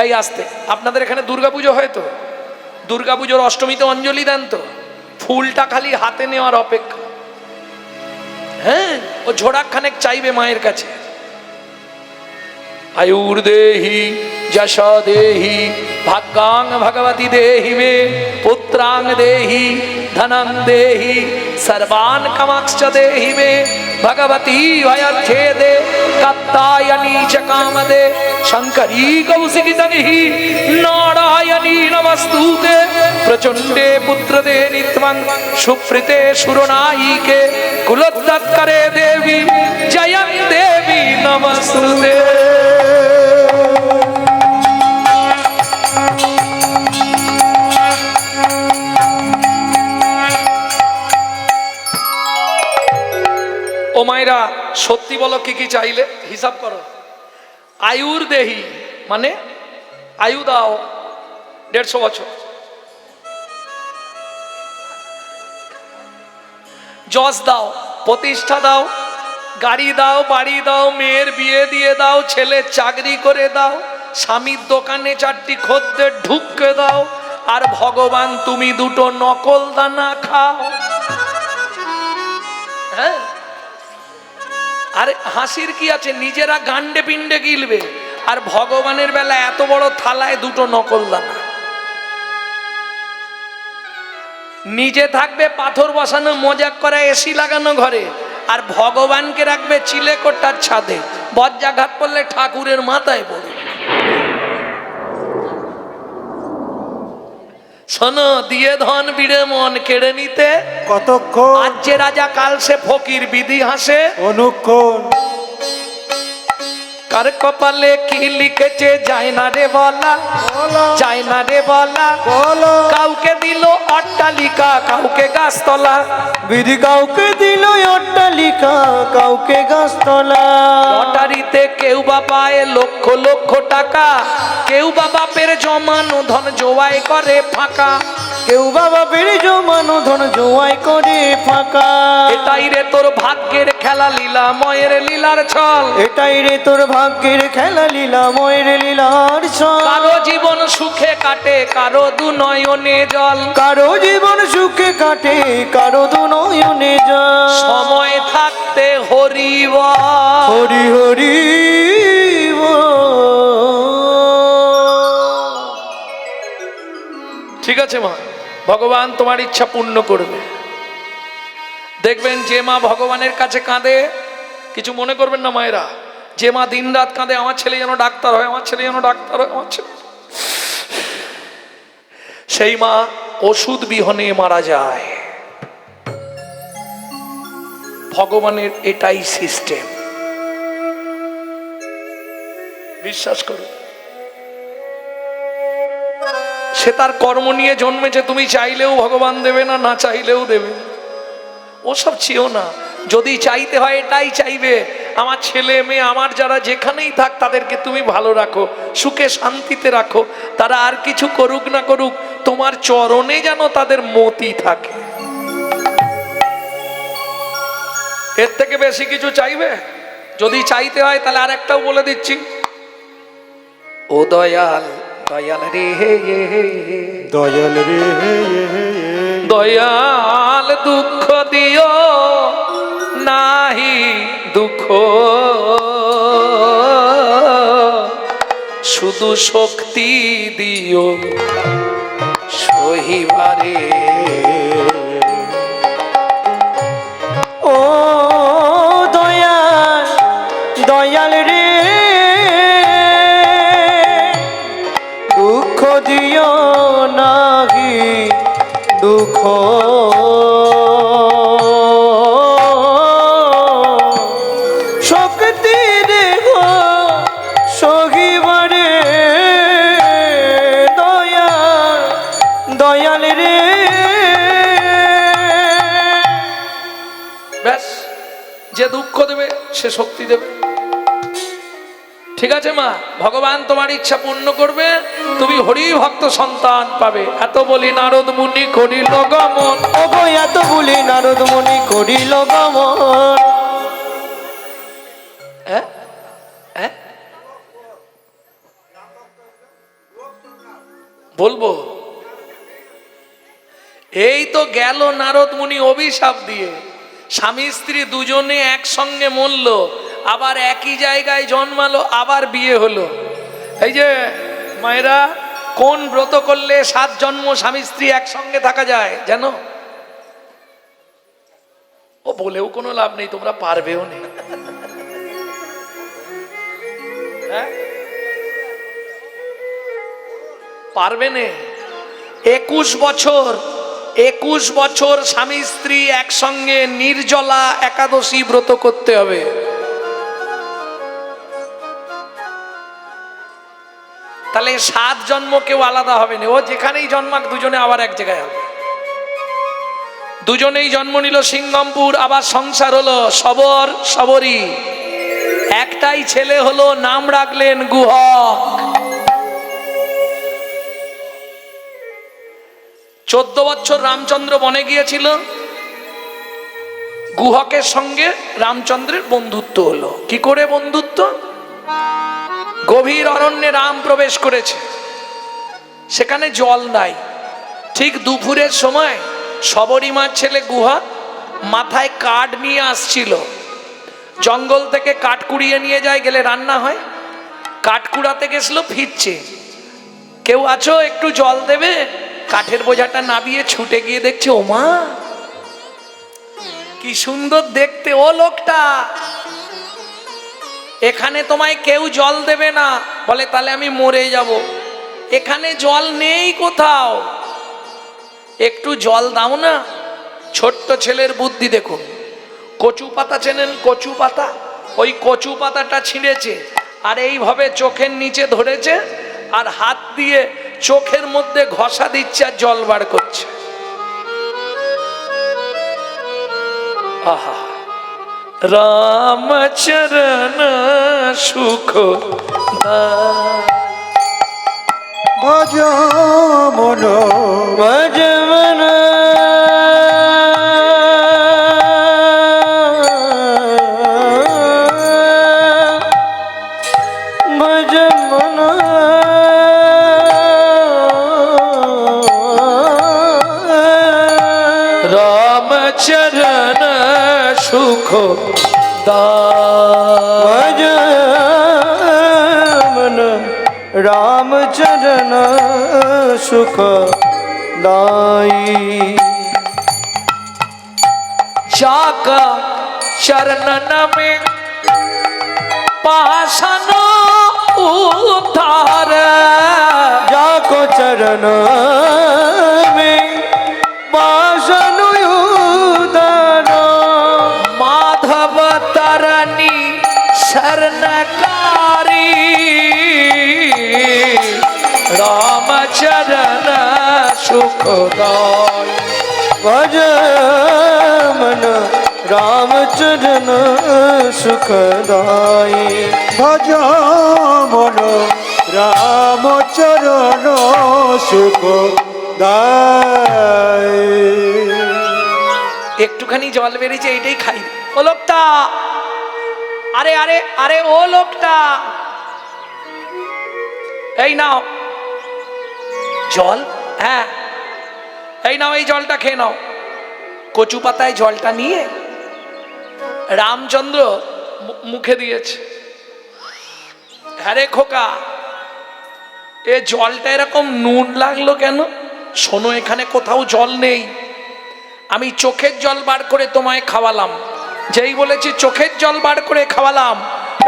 এই আসতে, আপনাদের এখানে দুর্গাপুজো হয় তো? দুর্গাপুজোর অষ্টমীতে অঞ্জলি দেন তো? ফুলটা খালি হাতে নেওয়ার অপেক্ষা। হ্যাঁ, ও ঝোড়াখানেক চাইবে মায়ের কাছে। আয়ুর দেহি যশো দেহি ভাগ্যাং ভগবতী দেহি মে পুত্রাং দেহি ধনং দেহি সর্বান কামাক্ষ দেহি মে ভগবতী ভয়চ্ছেদে কাত্তায়নী চ কামদে শঙ্করী কৌশিকী তঙ্হি নারায়ণী নমস্তুতে প্রচণ্ডে পুত্রদে নিত্যং সুপ্রীতে সুরনায়িকে কুলোত্তরে দেবী জয়ং দেবী নমস্তুতে। ও মায়েরা, সত্যি বলো কি কি চাইলে, হিসাব করো। আয়ুর দেহি মানে আয়ু দাও 150 বছর, যশ দাও, প্রতিষ্ঠা দাও, গাড়ি দাও, বাড়ি দাও, মেয়ের বিয়ে দিয়ে দাও, ছেলের চাকরি করে দাও, স্বামীর দোকানে 4টি খদ্দের ঢুককে দাও, আর ভগবান তুমি 2টো নকল দানা খাও। হ্যাঁ, আর হাসির কি আছে, নিজেরা গান্ডে পিণ্ডে গিলবে, আর ভগবানের বেলা এত বড় থালায় 2টো নকল দানা। নিজে থাকবে পাথর বসানো মজাক করা এসি লাগানো ঘরে, আর ভগবানকে রাখবে চিলেকোটার ছাদে, বজ্রাঘাত করলে ঠাকুরের মাথায় পড়ে। শোনো, দিয়ে ধন বিড়ে মন কেড়ে নিতে কতক্ষণ আজ যে রাজা কাল সে ফকির, বিধি হাসে অনুক্ষণ। কার কপালে কি লিখেছে যায় না রে বলা, যায় না রে বলা। কাউকে দিল অট্টালিকা, কাউকে গাছতলা, বিধি কাউকে দিল অট্টালিকা, কাউকে গাছতলা। লটারিতে কেউ বা পায় লক্ষ লক্ষ টাকা, কেউ বা বাপের জমানো ধন জোয়াই করে ফাঁকা, কেউ বাবা বেড়ে জমানো ধন জোয়াই করে ফাঁকা। এটাই রে তোর ভাগ্যের খেলা, লীলা ময়ের লীলার ছল। এটাই রে তোর ভাগ্যের খেলা, লীলা ময়ের লীলার ছল। কারো জীবন সুখে কাটে, কারো দু নয়নে জল। কারো জীবন সুখে কাটে, কারো দু নয়নে জল। সময় থাকতে হরি বল, হরি হরি ঠিক আছে মা, ভগবান তোমার ইচ্ছা পূর্ণ করবে। দেখবেন যে মা ভগবানের কাছে কাঁদে, কিছু মনে করবেন না মায়েরা, যে মা দিন রাত কাঁদে আমার ছেলে যেন ডাক্তার হয়, আমার ছেলে যেন ডাক্তার হয়, আমার ছেলে, সেই মা ওষুধ বিহনে মারা যায়। ভগবানের এটাই সিস্টেম, বিশ্বাস করো। সে তার কর্ম নিয়ে জন্মেছে, তুমি চাইলেও ভগবান দেবে না, না চাইলেও দেবে। ওসব চেয়েও না, যদি চাইতে হয় এটাই চাইবে, আমার ছেলে মেয়ে আমার যারা যেখানেই থাক তাদেরকে তুমি ভালো রাখো, সুখে শান্তিতে রাখো, তারা আর কিছু করুক না করুক, তোমার চরণে যেন তাদের মতি থাকে। এর থেকে বেশি কিছু চাইবে? যদি চাইতে হয় তাহলে আর একটাও বলে দিচ্ছি, ও দয়াল, দয়াল রে, দয়াল রে, দয়াল দুঃখ দিও নাহি দুঃখ, শুধু শক্তি দিও সহিবারে। ও দয়াল, দয়াল রে, দুঃখ দিও নাহি দুঃখ, শক্তি দেহ সহিবারে। দয়াল, দয়াল রে। ব্যাস, যে দুঃখ দেবে সে শক্তি দেবে। ঠিক আছে মা, ভগবান তোমার ইচ্ছা পূর্ণ করবে, তুমি হরি ভক্ত সন্তান পাবে। এত বলি নারদ মুনি করিল গমন, ওগো এত বলি নারদ মুনি করিল গমন। হ্যাঁ হ্যাঁ বলবো, এই তো গেল নারদ মুনি অভিশাপ দিয়ে, স্বামী স্ত্রী দুজনে একসঙ্গে মরল, আবার একই জায়গায় জন্মালো, আবার বিয়ে হলো। এই যে মায়েরা, কোন ব্রত করলে 7 জন্ম স্বামী স্ত্রী একসঙ্গে থাকা যায় জানো? ও বলেও কোনো লাভ নেই, তোমরা পারবেও না। হ্যাঁ, পারবে না। 21 বছর স্বামী স্ত্রী একসঙ্গে নির্জলা একাদশী ব্রত করতে হবে। তাহলে 7 জন্ম কেউ আলাদা হবে না, ও যেখানেই জন্মাক দুজনে আবার এক জায়গায় হবে। দুজনেই জন্ম নিল সিংগমপুর, আবার সংসার হলো সবরী। একটাই ছেলে হলো, নাম রাখলেন গুহক। 14 বছর রামচন্দ্র বনে গিয়েছিল, গুহকের সঙ্গে রামচন্দ্রের বন্ধুত্ব হলো। কি করে বন্ধুত্ব? গভীর অরণ্যে রাম প্রবেশ করেছে, সেখানে জল নাই। ঠিক দুপুরের সময় সবরীমার ছেলে গুহা মাথায় কাঠ নিয়ে আসছিল, জঙ্গল থেকে কাঠ কুড়িয়ে নিয়ে যায়, গেলে রান্না হয়। কাঠ কুড়াতে গেছিল, ফিরছে, কেউ আছো একটু জল দেবে? কাঠের বোঝাটা নামিয়ে ছুটে গিয়ে দেখছে, ওমা কি সুন্দর দেখতে ও লোকটা, এখানে তোমায় কেউ জল দেবে না। বলে তাহলে আমি মরে যাব, এখানে জল নেই কোথাও, একটু জল দাও না। ছোট্ট ছেলের বুদ্ধি দেখুন। কচু পাতা চেনেন? কচু পাতা, ওই কচু পাতাটা ছিঁড়েছে, আর এইভাবে চোখের নিচে ধরেছে, আর হাত দিয়ে চোখের মধ্যে ঘষা দিচ্ছে, আর জল বার করছে। আহা, রামচরণ সুখ ভজ মন ভজ মন ভজ মন রামচরণ সুখ ভজ মন রামচরণ সুখ দাई। जाका चरणन में पासन उद्धार, जाको चरण में पासन उद्धार, माधव तरनी शरणकारी, रामचरण सुखदाई। भज मन रामचरण सुखदाई। ভজ মন রাম চরণ সুখ দায়। একটুখানি জল বেরিয়েছে, এইটাই খাই। ও লোকটা, আরে আরে আরে ও লোকটা, এই নাও জল। হ্যাঁ, এই নাও, এই জলটা খেয়ে নাও। কচু পাতায় জলটা নিয়ে রামচন্দ্র মুখে দিয়েছে। হ্যাঁ রে খোকা, এ জলটা এরকম নুন লাগলো কেন? শোনো, এখানে কোথাও জল নেই, আমি চোখের জল বার করে তোমায় খাওয়ালাম। যেই বলেছি চোখের জল বার করে খাওয়ালাম,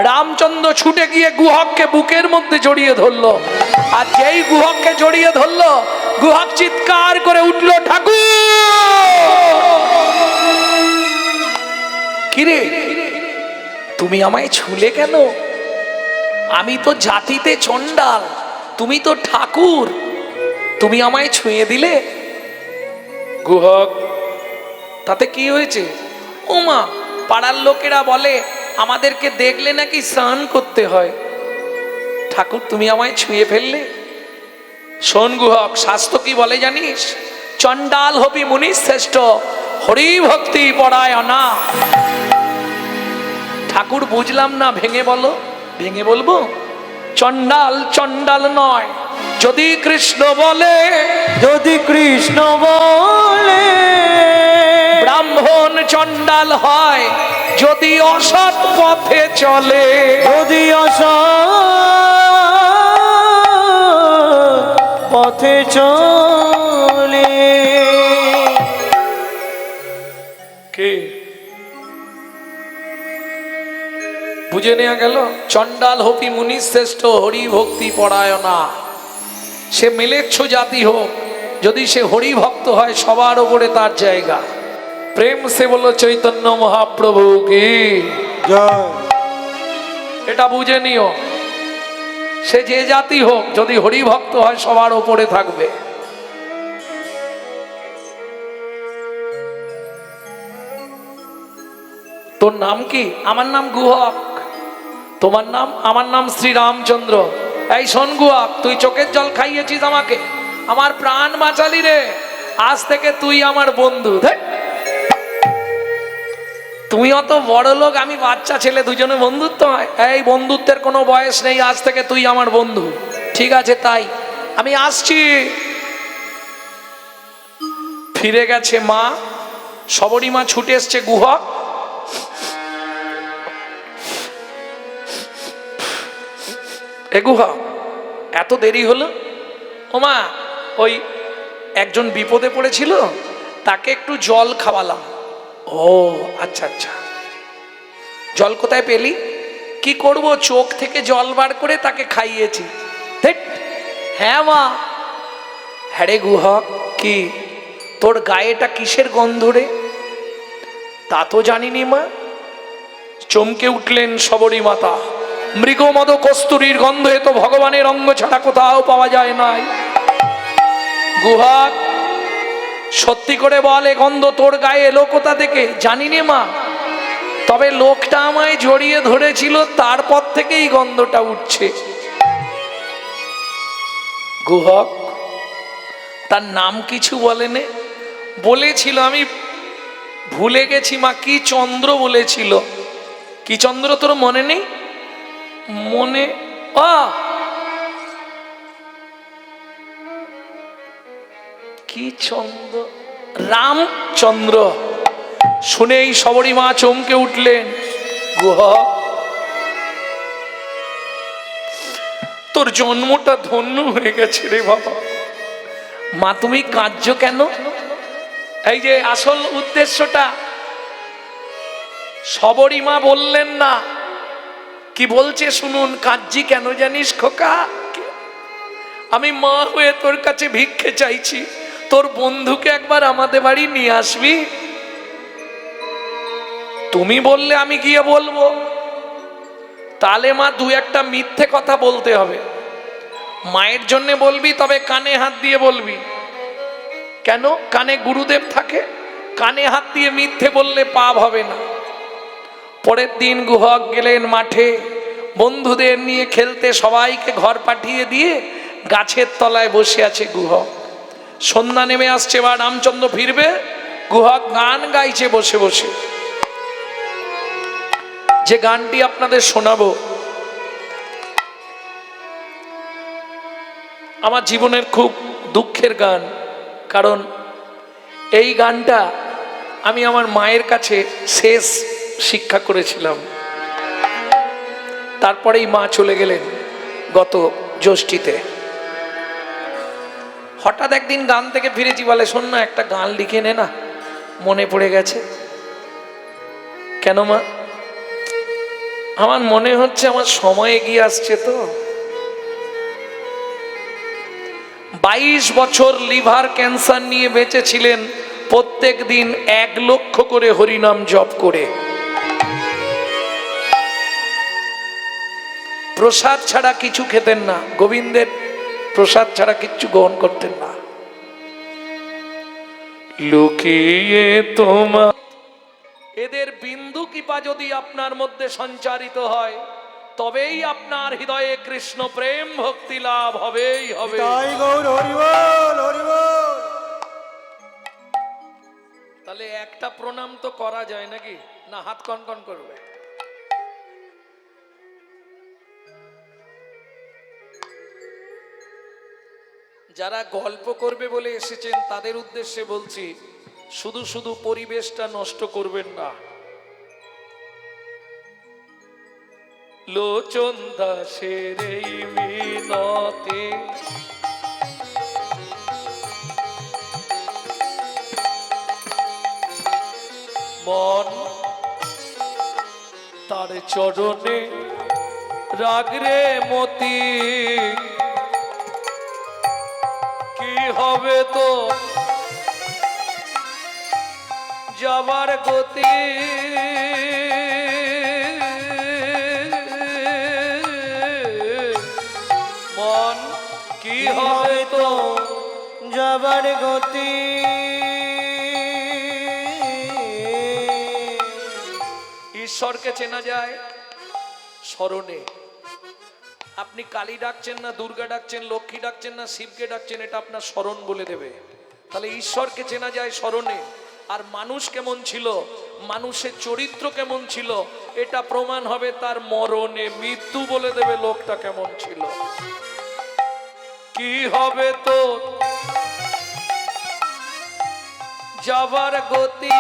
রামচন্দ্র ছুটে গিয়ে গুহককে বুকের মধ্যে জড়িয়ে ধরলো। আর যেই গুহককে জড়িয়ে ধরলো, গুহক চিৎকার করে উঠলো, ঠাকুর! কিরে, তুমি আমায় ছুলে কেন? আমি তো জাতিতে চণ্ডাল, তুমি তো ঠাকুর, তুমি আমায় ছুঁয়ে দিলে। গুহক, তাতে কি হয়েছে? ওমা, পাড়ার লোকেরা বলে আমাদেরকে দেখলে নাকি স্নান করতে হয়। ঠাকুর, তুমি আমায় ছুঁয়ে ফেললে। শোন গুহক, শাস্ত্র কি বলে জানিস? চণ্ডাল হবি মুনি শ্রেষ্ঠ, হরি ভক্তি পরায়ণা। ঠাকুর, বুঝলাম না, ভেঙে বলো। ভেঙে বলবো? চণ্ডাল চণ্ডাল নয়, যদি কৃষ্ণ বলে, যদি কৃষ্ণ বলে, ব্রাহ্মণ চণ্ডাল হয় যদি অসৎ পথে চলে, যদি পথে চলে। কে বুঝে নেওয়া গেল? চণ্ডাল হপি মুনি শ্রেষ্ঠ হরি ভক্তি পরায়ণা। সে মেলেচ্ছ জাতি হোক, যদি সে হরি ভক্ত হয় সবার ওপরে তার জায়গা। প্রেম সে বলো চৈতন্য মহাপ্রভু কি জয়। এটা বুঝে নিও। সে যে জাতি হোক, যদি হরি ভক্ত হয় সবার ওপরে থাকবে। তোর নাম কি? আমার নাম গুহক। তোমার নাম? আমার নাম শ্রী রামচন্দ্র। এই শোন গুহক, তুই চোখের জল খাইয়েছিস আমাকে, আমার প্রাণ বাঁচালি রে, আজ থেকে তুই আমার বন্ধু। তুমি অত বড় লোক, আমি বাচ্চা ছেলে, দুজনে বন্ধুত্ব হয়? এই বন্ধুত্বের কোনো বয়স নেই, আজ থেকে তুই আমার বন্ধু। ঠিক আছে, তাই আমি আসছি। ফিরে গেছে মা, সবরী মা ছুটে এসছে গুহক। এ গুহক, এত দেরি হলো? ও মা, ওই একজন বিপদে পড়েছিল, তাকে একটু জল খাওয়ালাম। ও আচ্ছা আচ্ছা, জল কোথায় পেলি? কি করব, চোখ থেকে জল বার করে তাকে খাইয়েছি। হ্যাঁ মা। হ্যাঁ রে গুহক, কি তোর গায়েটা কিসের গন্ধ রে? তা তো জানিনি মা। চমকে উঠলেন সবরী মাতা। মৃগমদ কস্তুরীর গন্ধ এ তো ভগবানের অঙ্গ ছাড়া কোথাও পাওয়া যায় নাই। গুহক, সত্যি করে বল, এ গন্ধ তোর গায়ে এলো কোথা থেকে? জানিনি মা, তবে লোকটা আমায় জড়িয়ে ধরেছিল, তারপর থেকে এই গন্ধটা উঠছে। গুহক, তার নাম কিছু বলেনে? বলেছিল, আমি ভুলে গেছি মা। কি চন্দ্র বলেছিল। কি চন্দ্র তোর মনে নেই? মনে কি চন্দ্র? রামচন্দ্র। শুনেই সবরী মা চমকে উঠলেন। গুহক, তোর জন্মটা ধন্য হয়ে গেছে রে বাবা। মা তুমি কাঁদছো কেন? এই যে আসল উদ্দেশ্যটা সবরী মা বললেন না, কি বলছে শুনুন। কাঁদছি কেন জানিস খোকা? আমি মা হয়ে তোর কাছে ভিক্ষে চাইছি, তোর বন্ধুকে একবার আমাদের বাড়ি নিয়ে আসবি। তুমি বললে আমি গিয়ে বলবো। তাহলে মা দু একটা মিথ্যে কথা বলতে হবে। মায়ের জন্য বলবি, তবে কানে হাত দিয়ে বলবি। কেন? কানে গুরুদেব থাকে, কানে হাত দিয়ে মিথ্যে বললে পাপ হবে না। পরের দিন গুহক গেলেন মাঠে বন্ধুদের নিয়ে খেলতে, সবাইকে ঘর পাঠিয়ে দিয়ে গাছের তলায় বসে আছে গুহক। সন্ধ্যা নেমে আসছে বা রামচন্দ্র ফিরবে, গুহক গান গাইছে বসে বসে। যে গানটি আপনাদের শোনাবো আমার জীবনের খুব দুঃখের গান, কারণ এই গানটা আমি আমার মায়ের কাছে শেষ শিক্ষা করেছিলাম। তারপরেই মা চলে গেলেন গত জ্যৈষ্ঠীতে। হঠাৎ একদিন গান থেকে ফিরেছি, বলে শোন না, একটা গান লিখে নে না, মনে পড়ে গেছে। কেন মা? আমার মনে হচ্ছে আমার সময় এগিয়ে আসছে তো। 22 বছর লিভার ক্যান্সার নিয়ে বেঁচেছিলেন, প্রত্যেক দিন 1 লক্ষ করে হরিনাম জপ করে। প্রসাদ ছাড়া কিছু খেতেন না, গোবিন্দের প্রসাদ ছাড়া কিচ্ছু গ্রহণ করতেন না। লুকিয়ে তোমার এদের বিন্দু কৃপা যদি আপনার মধ্যে সঞ্চারিত হয়, তবেই আপনার হৃদয়ে কৃষ্ণ প্রেম ভক্তি লাভ হবেই হবে। তাই গৌর হরি বল, হরি বল। তাহলে একটা প্রণাম তো করা যায় নাকি? না হাত কনকন করবে? যারা গল্প করবে বলে এসেছেন তাদের উদ্দেশ্যে বলছি, শুধু শুধু পরিবেশটা নষ্ট করবেন না। লোচন দাসের এই মিনতি, মন তার চরণে রাগরে মতি, কি হবে তো যাবার গতি, মন কি হবে তো যাবার গতি। ঈশ্বরকে চেনা যায় স্মরণে। আপনি কালী ডাকছেন না দুর্গা ডাকছেন, লক্ষ্মী ডাকছেন না শিবকে ডাকছেন, এটা আপনার স্মরণ বলে দেবে। তাহলে ঈশ্বরকে চেনা যায় স্মরণে। আর মানুষ কেমন ছিল, মানুষের চরিত্র কেমন ছিল, এটা প্রমাণ হবে তার মরণে। মৃত্যু বলে দেবে লোকটা কেমন ছিল। কি হবে তো যাবার গতি,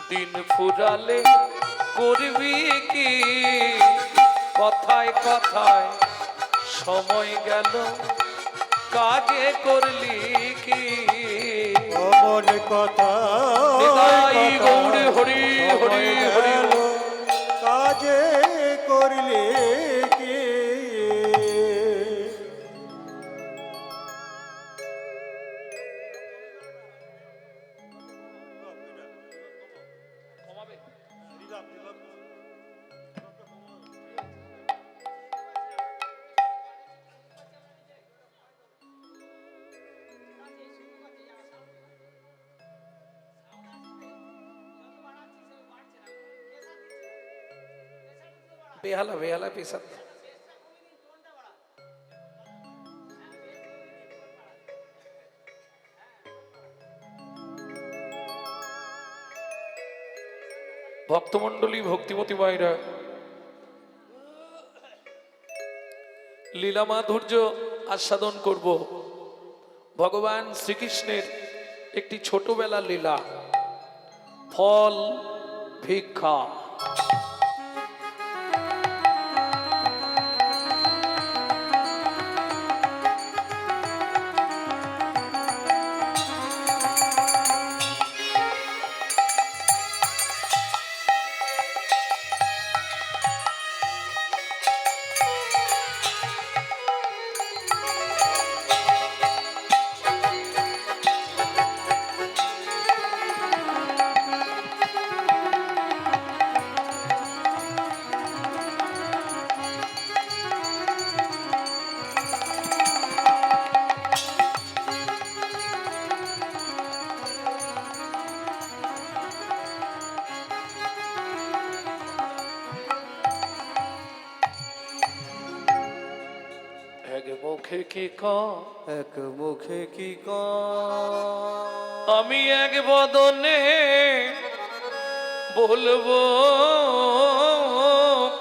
দিন ফুরালে করবি কি, কথায় কথায় সময় গেল কাজে করলি কি। অমন কথা নিতাই গৌড়ে হরি হরি হরি। কাজে করলে কি। বেহালা বেহালা পেশাদ। ভক্তমন্ডলী ভক্তিমতী মায়েরা, লীলা মাধুর্য আস্বাদন করব। ভগবান শ্রীকৃষ্ণের একটি ছোটবেলা লীলা, ফল ভিক্ষা। এক মুখে কি এক মুখে কি আমি এক বদনে বলবো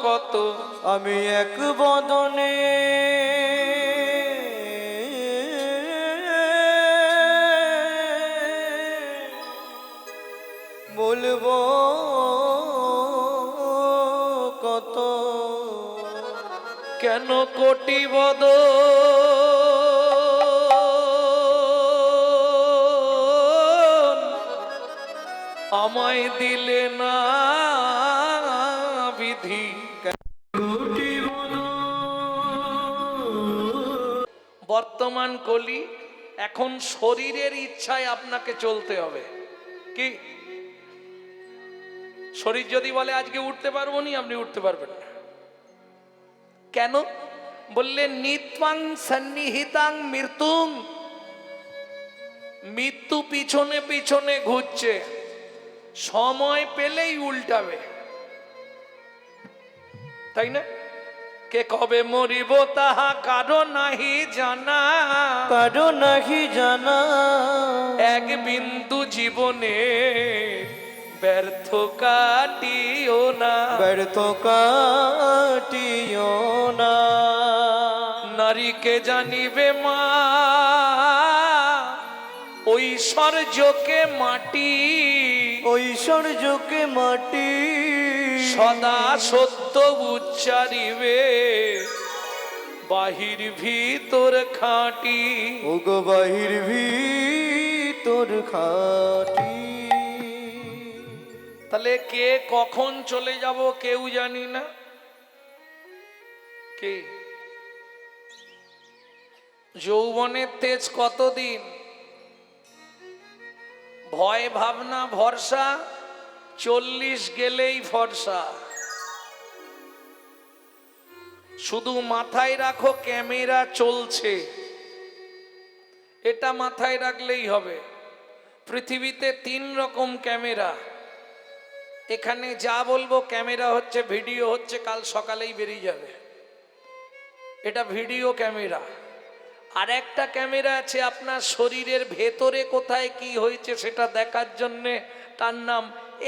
কত, আমি এক বদনে বলবো কত। কেন কোটি বদ আমায় দিলে না বিধি। বর্তমান কলি, এখন শরীরের ইচ্ছায় আপনাকে চলতে হবে। কি শরীর যদি বলে আজকে উঠতে পারবো নি, আপনি উঠতে পারবেন না। কেন বললে নিত্বাং সন্নিহিতাং মৃত্যুং, মৃত্যু পিছনে পিছনে ঘুরছে, সময় পেলেই উল্টাবে, তাই না? কে কবে মরিব তাহা কারো নাহি জানা, কারো নাহি জানা। এক বিন্দু জীবনে ব্যর্থ কাটিও না, ব্যর্থ কাটিও না। নারীকে জানিবে মা, ঐশ্বর্যকে মাটি, ঐশ্বর্যকে মাটি, সদা সত্য উচ্চারিবে, বাহির ভিতর খাঁটি। ওগো বাহির ভিতর খাটি। তাহলে কে কখন চলে যাব কেউ জানি না। কে যৌবনের তেজ কতদিন, ভয় ভাবনা ভরসা, 40 গেলেই ফর্সা। শুধু মাথায় রাখো ক্যামেরা চলছে, এটা মাথায় রাখলেই হবে। পৃথিবীতে 3 রকম ক্যামেরা। এখানে যা বলবো ক্যামেরা হচ্ছে, ভিডিও হচ্ছে, কাল সকালেই বেরিয়ে যাবে। এটা ভিডিও ক্যামেরা। আর একটা ক্যামেরা আছে আপনার শরীরের ভেতরে কোথায় কি হয়েছে সেটা দেখার জন্যে, তার নাম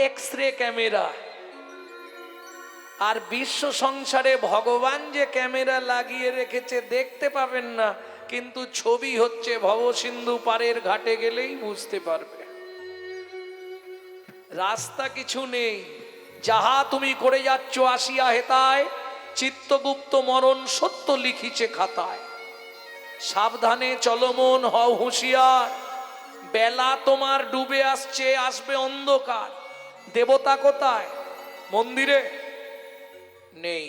এক্স-রে ক্যামেরা। আর বিশ্ব সংসারে ভগবান যে ক্যামেরা লাগিয়ে রেখেছে দেখতে পাবেন না, কিন্তু ছবি হচ্ছে ভবসিন্ধু পারের ঘাটে গেলেই বুঝতে পারবে। রাস্তা কিছু নেই, যাহা তুমি করে যাচ্ছ আসিয়া হেতায়, চিত্তগুপ্ত মরণ সত্য লিখিছে খাতায়। সাবধানে চলমন হও হুঁশিয়ার, বেলা তোমার ডুবে আসছে, আসবে অন্ধকার। দেবতা কোথায়? মন্দিরে নেই,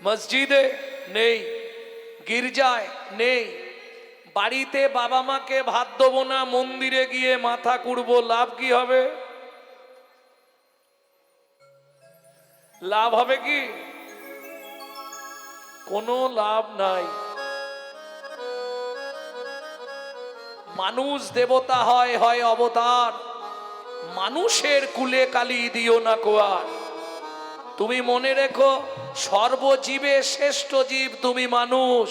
মসজিদে নেই, গির্জায় নেই। বাড়িতে বাবা মাকে ভাত দেবো না, মন্দিরে গিয়ে মাথা কুড়বো, লাভ কি হবে? লাভ হবে কি? কোনো লাভ নাই। মানুষ দেবতা হয়, হয় অবতার। মানুষের কুলে কালি দিও না কোয়ার। তুমি মনে রেখো, সর্বজীবে শ্রেষ্ঠ জীব তুমি মানুষ।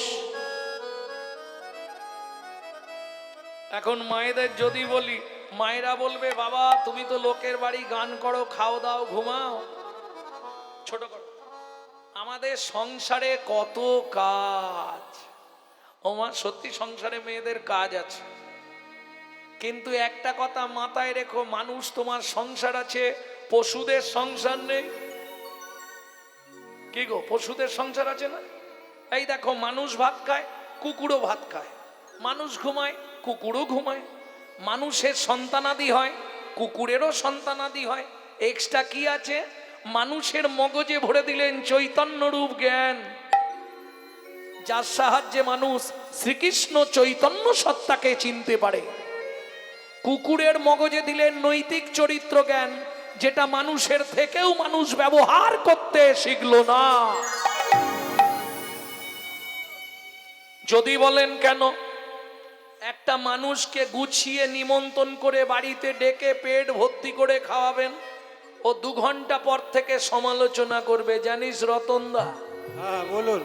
এখন মায়েদের যদি বলি, মায়েরা বলবে বাবা তুমি তো লোকের বাড়ি গান করো, খাও দাও ঘুমাও, ছোট করো। আমাদের সংসারে কত কাজ। ও মা, সত্যি সংসারে মেয়েদের কাজ আছে, কিন্তু একটা কথা মাথায় রেখো, মানুষ তোমার সংসার আছে, পশুদের সংসার নেই। কি গো, পশুদের সংসার আছে না? এই দেখো, মানুষ ভাত খায়, কুকুরও ভাত খায়। মানুষ ঘুমায়, কুকুরও ঘুমায়। মানুষের সন্তানাদি হয়, কুকুরেরও সন্তানাদি হয়। এক্সট্রা কি আছে? মানুষের মগজে ভরে দিলেন চৈতন্য রূপ জ্ঞান, যার সাহায্যে মানুষ শ্রীকৃষ্ণ চৈতন্য সত্তাকে চিনতে পারে। কুকুরের মগজে দিলেন নৈতিক চরিত্র জ্ঞান, যেটা মানুষের থেকেও মানুষ ব্যবহার করতে শিখল না। যদি বলেন কেন, একটা মানুষকে গুছিয়ে নিমন্ত্রণ করে বাড়িতে ডেকে পেট ভর্তি করে খাওয়াবেন, ও 2 ঘন্টা পর থেকে সমালোচনা করবে, জানিস রতনদা? হ্যাঁ বলুন।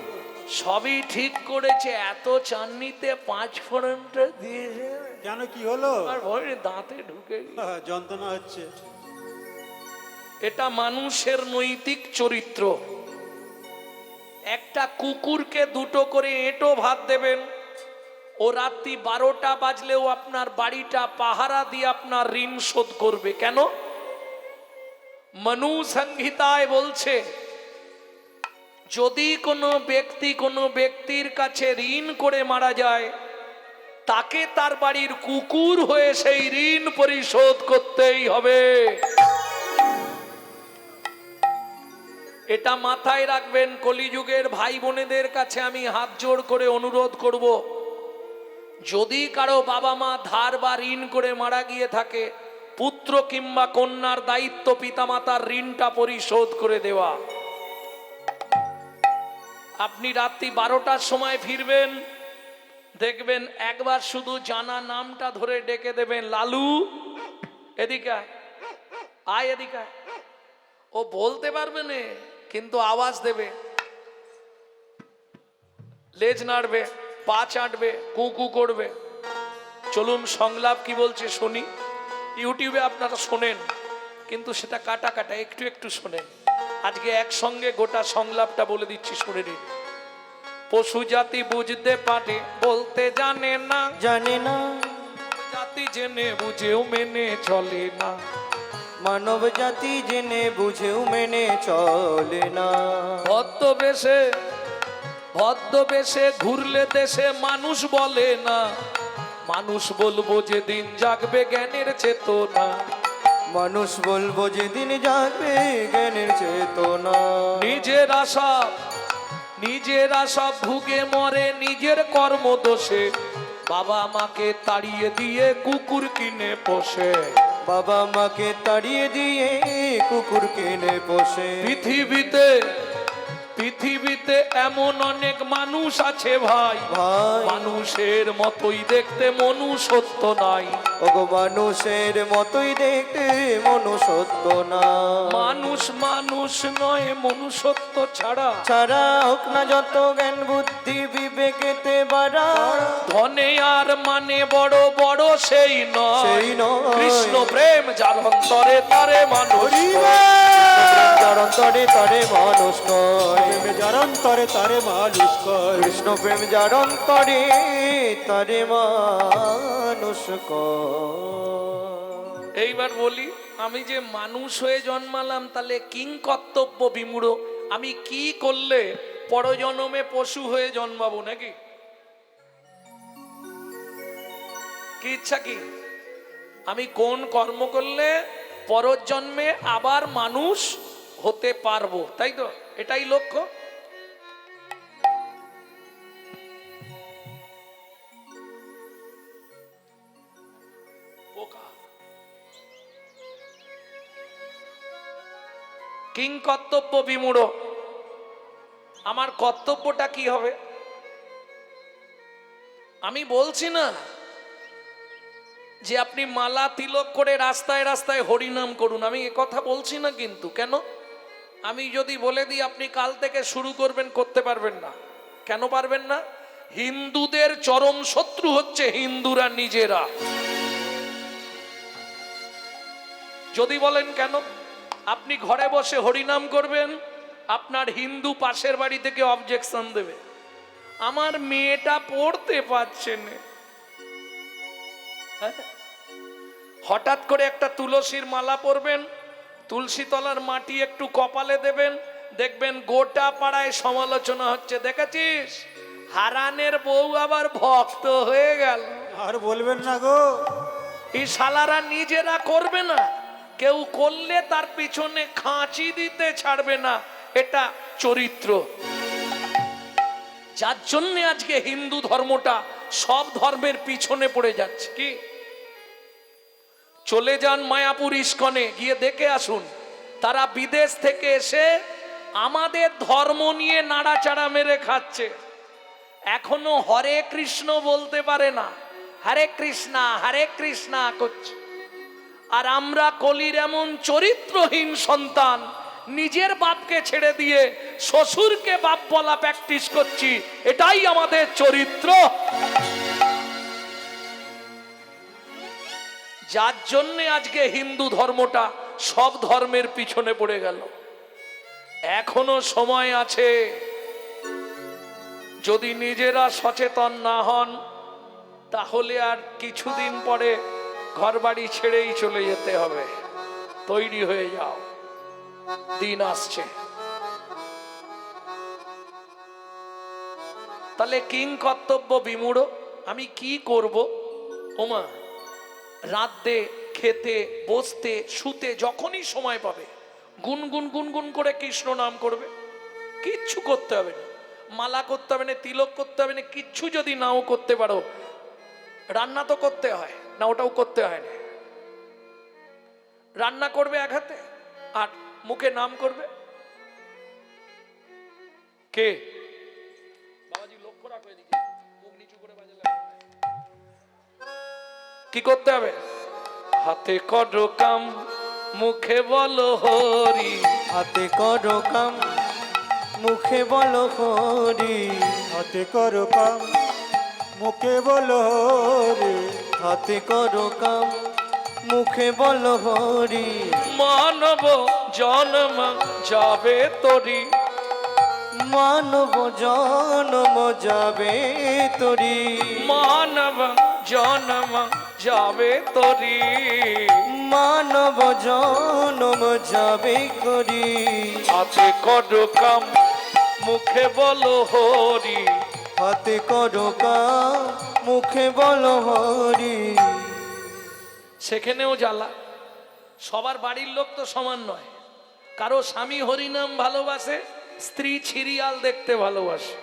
সবই ঠিক করেছে, এত চাটনিতে 5 ফোড়নটা দিয়েছে, কেন কি হলো? আর ভয়ে দাঁতে ঢুকে গেছে। যন্ত্রণা হচ্ছে। এটা মানুষের নৈতিক চরিত্র। একটা কুকুরকে 2টো করে এঁটো ভাত দেবেন, ও রাত্রি 12টা বাজলেও আপনার বাড়িটা পাহারা দিয়ে আপনার ঋণ শোধ করবে। কেন? মনু সংহিতায় বলছে, যদি কোনো ব্যক্তি কোনো ব্যক্তির কাছে ঋণ করে মারা যায়, তাকে তার বাড়ির কুকুর হয়ে সেই ঋণ পরিশোধ করতেই হবে। এটা মাথায় রাখবেন। কলিযুগের ভাই বোনেদের কাছে আমি হাত জোড় করে অনুরোধ করব, যদি কারো বাবা মা ধার বা ঋণ করে মারা গিয়ে থাকে, পুত্র কিংবা কন্যার দায়িত্ব পিতামাতার ঋণটা পরিশোধ করে দেওয়া। আপনি রাত্রি 12টার সময় ফিরবেন, দেখবেন একবার শুধু জানা নামটা ধরে ডেকে দেবেন, লালু এদিকে আয়, আয় এদিকে আয়। ও বলতে পারবে না, কিন্তু আওয়াজ দেবে, লেজ নাড়বে, পা চাটবে, কুকু করবে। চলুন সংলাপ কি বলছে শুনি, ইউটিউবে আপনারা শোনেন। কিন্তু সেটা কাটা কাটা, একটু একটু শোনেন। আজকে একসঙ্গে গোটা সংলাপটা বলে দিচ্ছি, শুনে নিন। পশু জাতি বুঝতে পারে, বলতে জানে না, জানে না, জাতি জেনে বুঝেও মেনে চলে না। মানব জাতি জেনে বুঝেও মেনে চলে না। ভদ্রবেশে ভদ্রবেশে ঘুরলে দেশে মানুষ বলে না, মানুষ বলবো যেদিন জাগবে জ্ঞানের চেতনা। মানুষ বলবো যেদিন জাগবে জ্ঞানের চেতনা। নিজের আশা ভুগে মরে নিজের কর্ম দোষে, বাবা মাকে তাড়িয়ে দিয়ে কুকুর কিনে পোষে। বাবা মাকে তাড়িয়ে দিয়ে কুকুর কিনে পোষে। পৃথিবীতে এমন অনেক মানুষ আছে ভাই, ভাই মানুষের মতোই দেখতে মনুষ্যত্ব নাই। ওগো মানুষের মতোই দেখতে মনুষ্যত্ব না। মানুষ মানুষ নয় মনুষ্যত্ব ছাড়া, ছাড়া হোক না যত জ্ঞান বুদ্ধি বিবেকেতে বাড়া। ধনে আর মানে বড় বড় সেই নয়, সেই নয়। কৃষ্ণ প্রেম যার অন্তরে তারে মানুষ যার অন্তরে তারে মানুষ কয়। প্রেমে যার অন্তরে তারে মানুষ কয়। কৃষ্ণ প্রেম যার অন্তরে তারে মানুষ কয়। এইবার বলি, আমি যে মানুষ হয়ে জন্মালাম, তাহলে কিং কর্তব্য বিমূঢ়। আমি কি করলে পরজন্মে পশু হয়ে জন্মাবো নাকি? কি ইচ্ছা কি? আমি কোন কর্ম করলে পরজন্মে আবার মানুষ হতে পারবো, তাই তো? এটাই লক্ষ্য। কিং কর্তব্য বিমূঢ়। আমার কর্তব্যটা কি হবে? আমি বলছি না যে আপনি মালা তিলক করে রাস্তায় রাস্তায় হরিনাম করুন, আমি এ কথা বলছি না। কিন্তু কেন? আমি যদি বলে দিই আপনি কাল থেকে শুরু করবেন, করতে পারবেন না। কেন পারবেন না? হিন্দুদের চরম শত্রু হচ্ছে হিন্দুরা নিজেরা। যদি বলেন কেন, আপনি ঘরে বসে হরিনাম করবেন, আপনার হিন্দু পাশের বাড়ি থেকে অবজেকশন দেবে, আমার মেয়েটা পড়তে পারছে না। হঠাৎ করে একটা তুলসীর মালা পরবেন, তুলসী তলার মাটি একটু কপালে দেবেন, দেখবেন গোটা পাড়ায় সমালোচনা হচ্ছে, দেখেছিস হারানের বউ আবার ভক্ত হয়ে গেল। আর বলবেন না গো। এই শালারা নিজেরা করবে না, কেউ করলে তার পিছনে খাঁচি দিতে ছাড়বে না। এটা চরিত্র। যার জন্য আজকে হিন্দু ধর্মটা সব ধর্মের পিছনে পড়ে যাচ্ছে। কি? চলে যান মায়াপুর ইস্কনে, গিয়ে দেখে আসুন, তারা বিদেশ থেকে এসে আমাদের ধর্ম নিয়ে নাড়াচাড়া মেরে খাচ্ছে। এখনো হরে কৃষ্ণ বলতে পারে না, হরে কৃষ্ণা করছে। আর আমরা কলির এমন চরিত্রহীন সন্তান, নিজের বাপকে ছেড়ে দিয়ে শ্বশুরকে বাপ বলা প্র্যাকটিস করছি। এটাই আমাদের চরিত্র। যার জন্য আজকে হিন্দু ধর্মটা সব ধর্মের পিছনে পড়ে গেল। এখনো সময় আছে, যদি নিজেরা সচেতন না হন তাহলে আর কিছুদিন পরে ঘরবাড়ি ছেড়েই চলে যেতে হবে। তৈরি হয়ে যাও, দিন আসছে। তাহলে কিং কর্তব্য বিমূঢ়। আমি কি করব? ওমা, রাঁধতে, খেতে, বসতে, শুতে যখনই সময় পাবে গুনগুন গুনগুন করে কৃষ্ণ নাম করবে। কিচ্ছু করতে হবে না, মালা করতে হবে না, তিলক করতে হবে না, কিচ্ছু যদি নাও করতে পারো, রান্না তো করতে হয় না, ওটাও করতে হয় না। রান্না করবে এক হাতে আর মুখে নাম করবে। কে বাবাজি লক্ষ্য রাখো এদিকে, মুখ নিচু করে বাজালে কি করতে হবে? হাতে করো কাম, মুখে বলো হরি। হাতে করো কাম, মুখে বলো হরি। হাতে করো কাম, মুখে বলো রে। হাতে করো কাম, মুখে বলো হরি। মানব জন্ম যাবে তোরি, মানব জন্ম যাবে তোরি, মানব জন্ম যাবে তোরি। মানব জন্ম যাবে করি। হাতে করো কাম মুখে বলো হরি, হাতে করো কাম মুখে বলো হরি। সেখানেও জ্বালা। সবার বাড়ির লোক তো সমান নয়। কারো স্বামী হরিনাম ভালোবাসে, স্ত্রী সিরিয়াল দেখতে ভালোবাসে।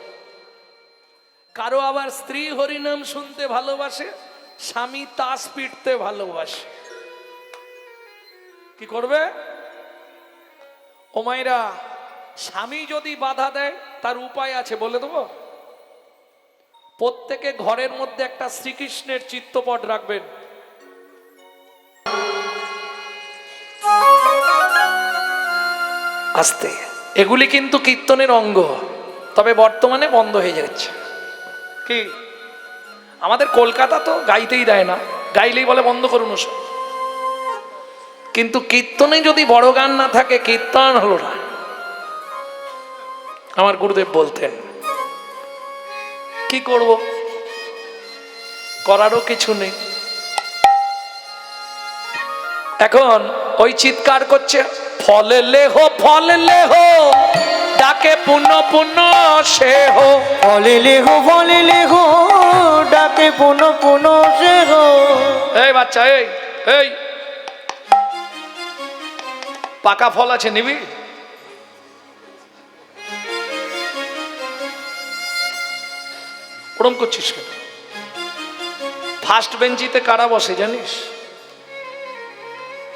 কারো আবার স্ত্রী হরিনাম শুনতে ভালোবাসে, স্বামী তাস পিটতে ভালোবাসে। কি করবে ও মায়েরা? স্বামী যদি বাধা দেয় তার উপায় আছে, বলে দেবো। প্রত্যেকে ঘরের মধ্যে একটা শ্রীকৃষ্ণের চিত্রপট রাখবেন। আস্তে, এগুলি কিন্তু কীর্তনের অঙ্গ, তবে বর্তমানে বন্ধ হয়ে যাচ্ছে। কি আমাদের কলকাতা তো গাইতেই দেয় না, গাইলেই বলে বন্ধ করুন ওসব। কিন্তু কীর্তনে যদি বড় গান না থাকে কীর্তন হলো না। আমার গুরুদেব বলতেন, কি করব, করারও কিছু নেই। এখন ওই চিৎকার করছে, ফলে লেহো ফলে লেহো, ডাকে পুণ্য পুণ্য সে হো। ফলে লেহো ডাকে পুনো পুনো সে হো। এই বাচ্চা, এই এই পাকা ফল আছে, নিবি? ওরম করছিস কেন? ফার্স্ট বেঞ্চিতে কারা বসে জানিস?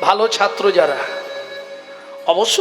ভালো ছাত্র যারা, অবশ্য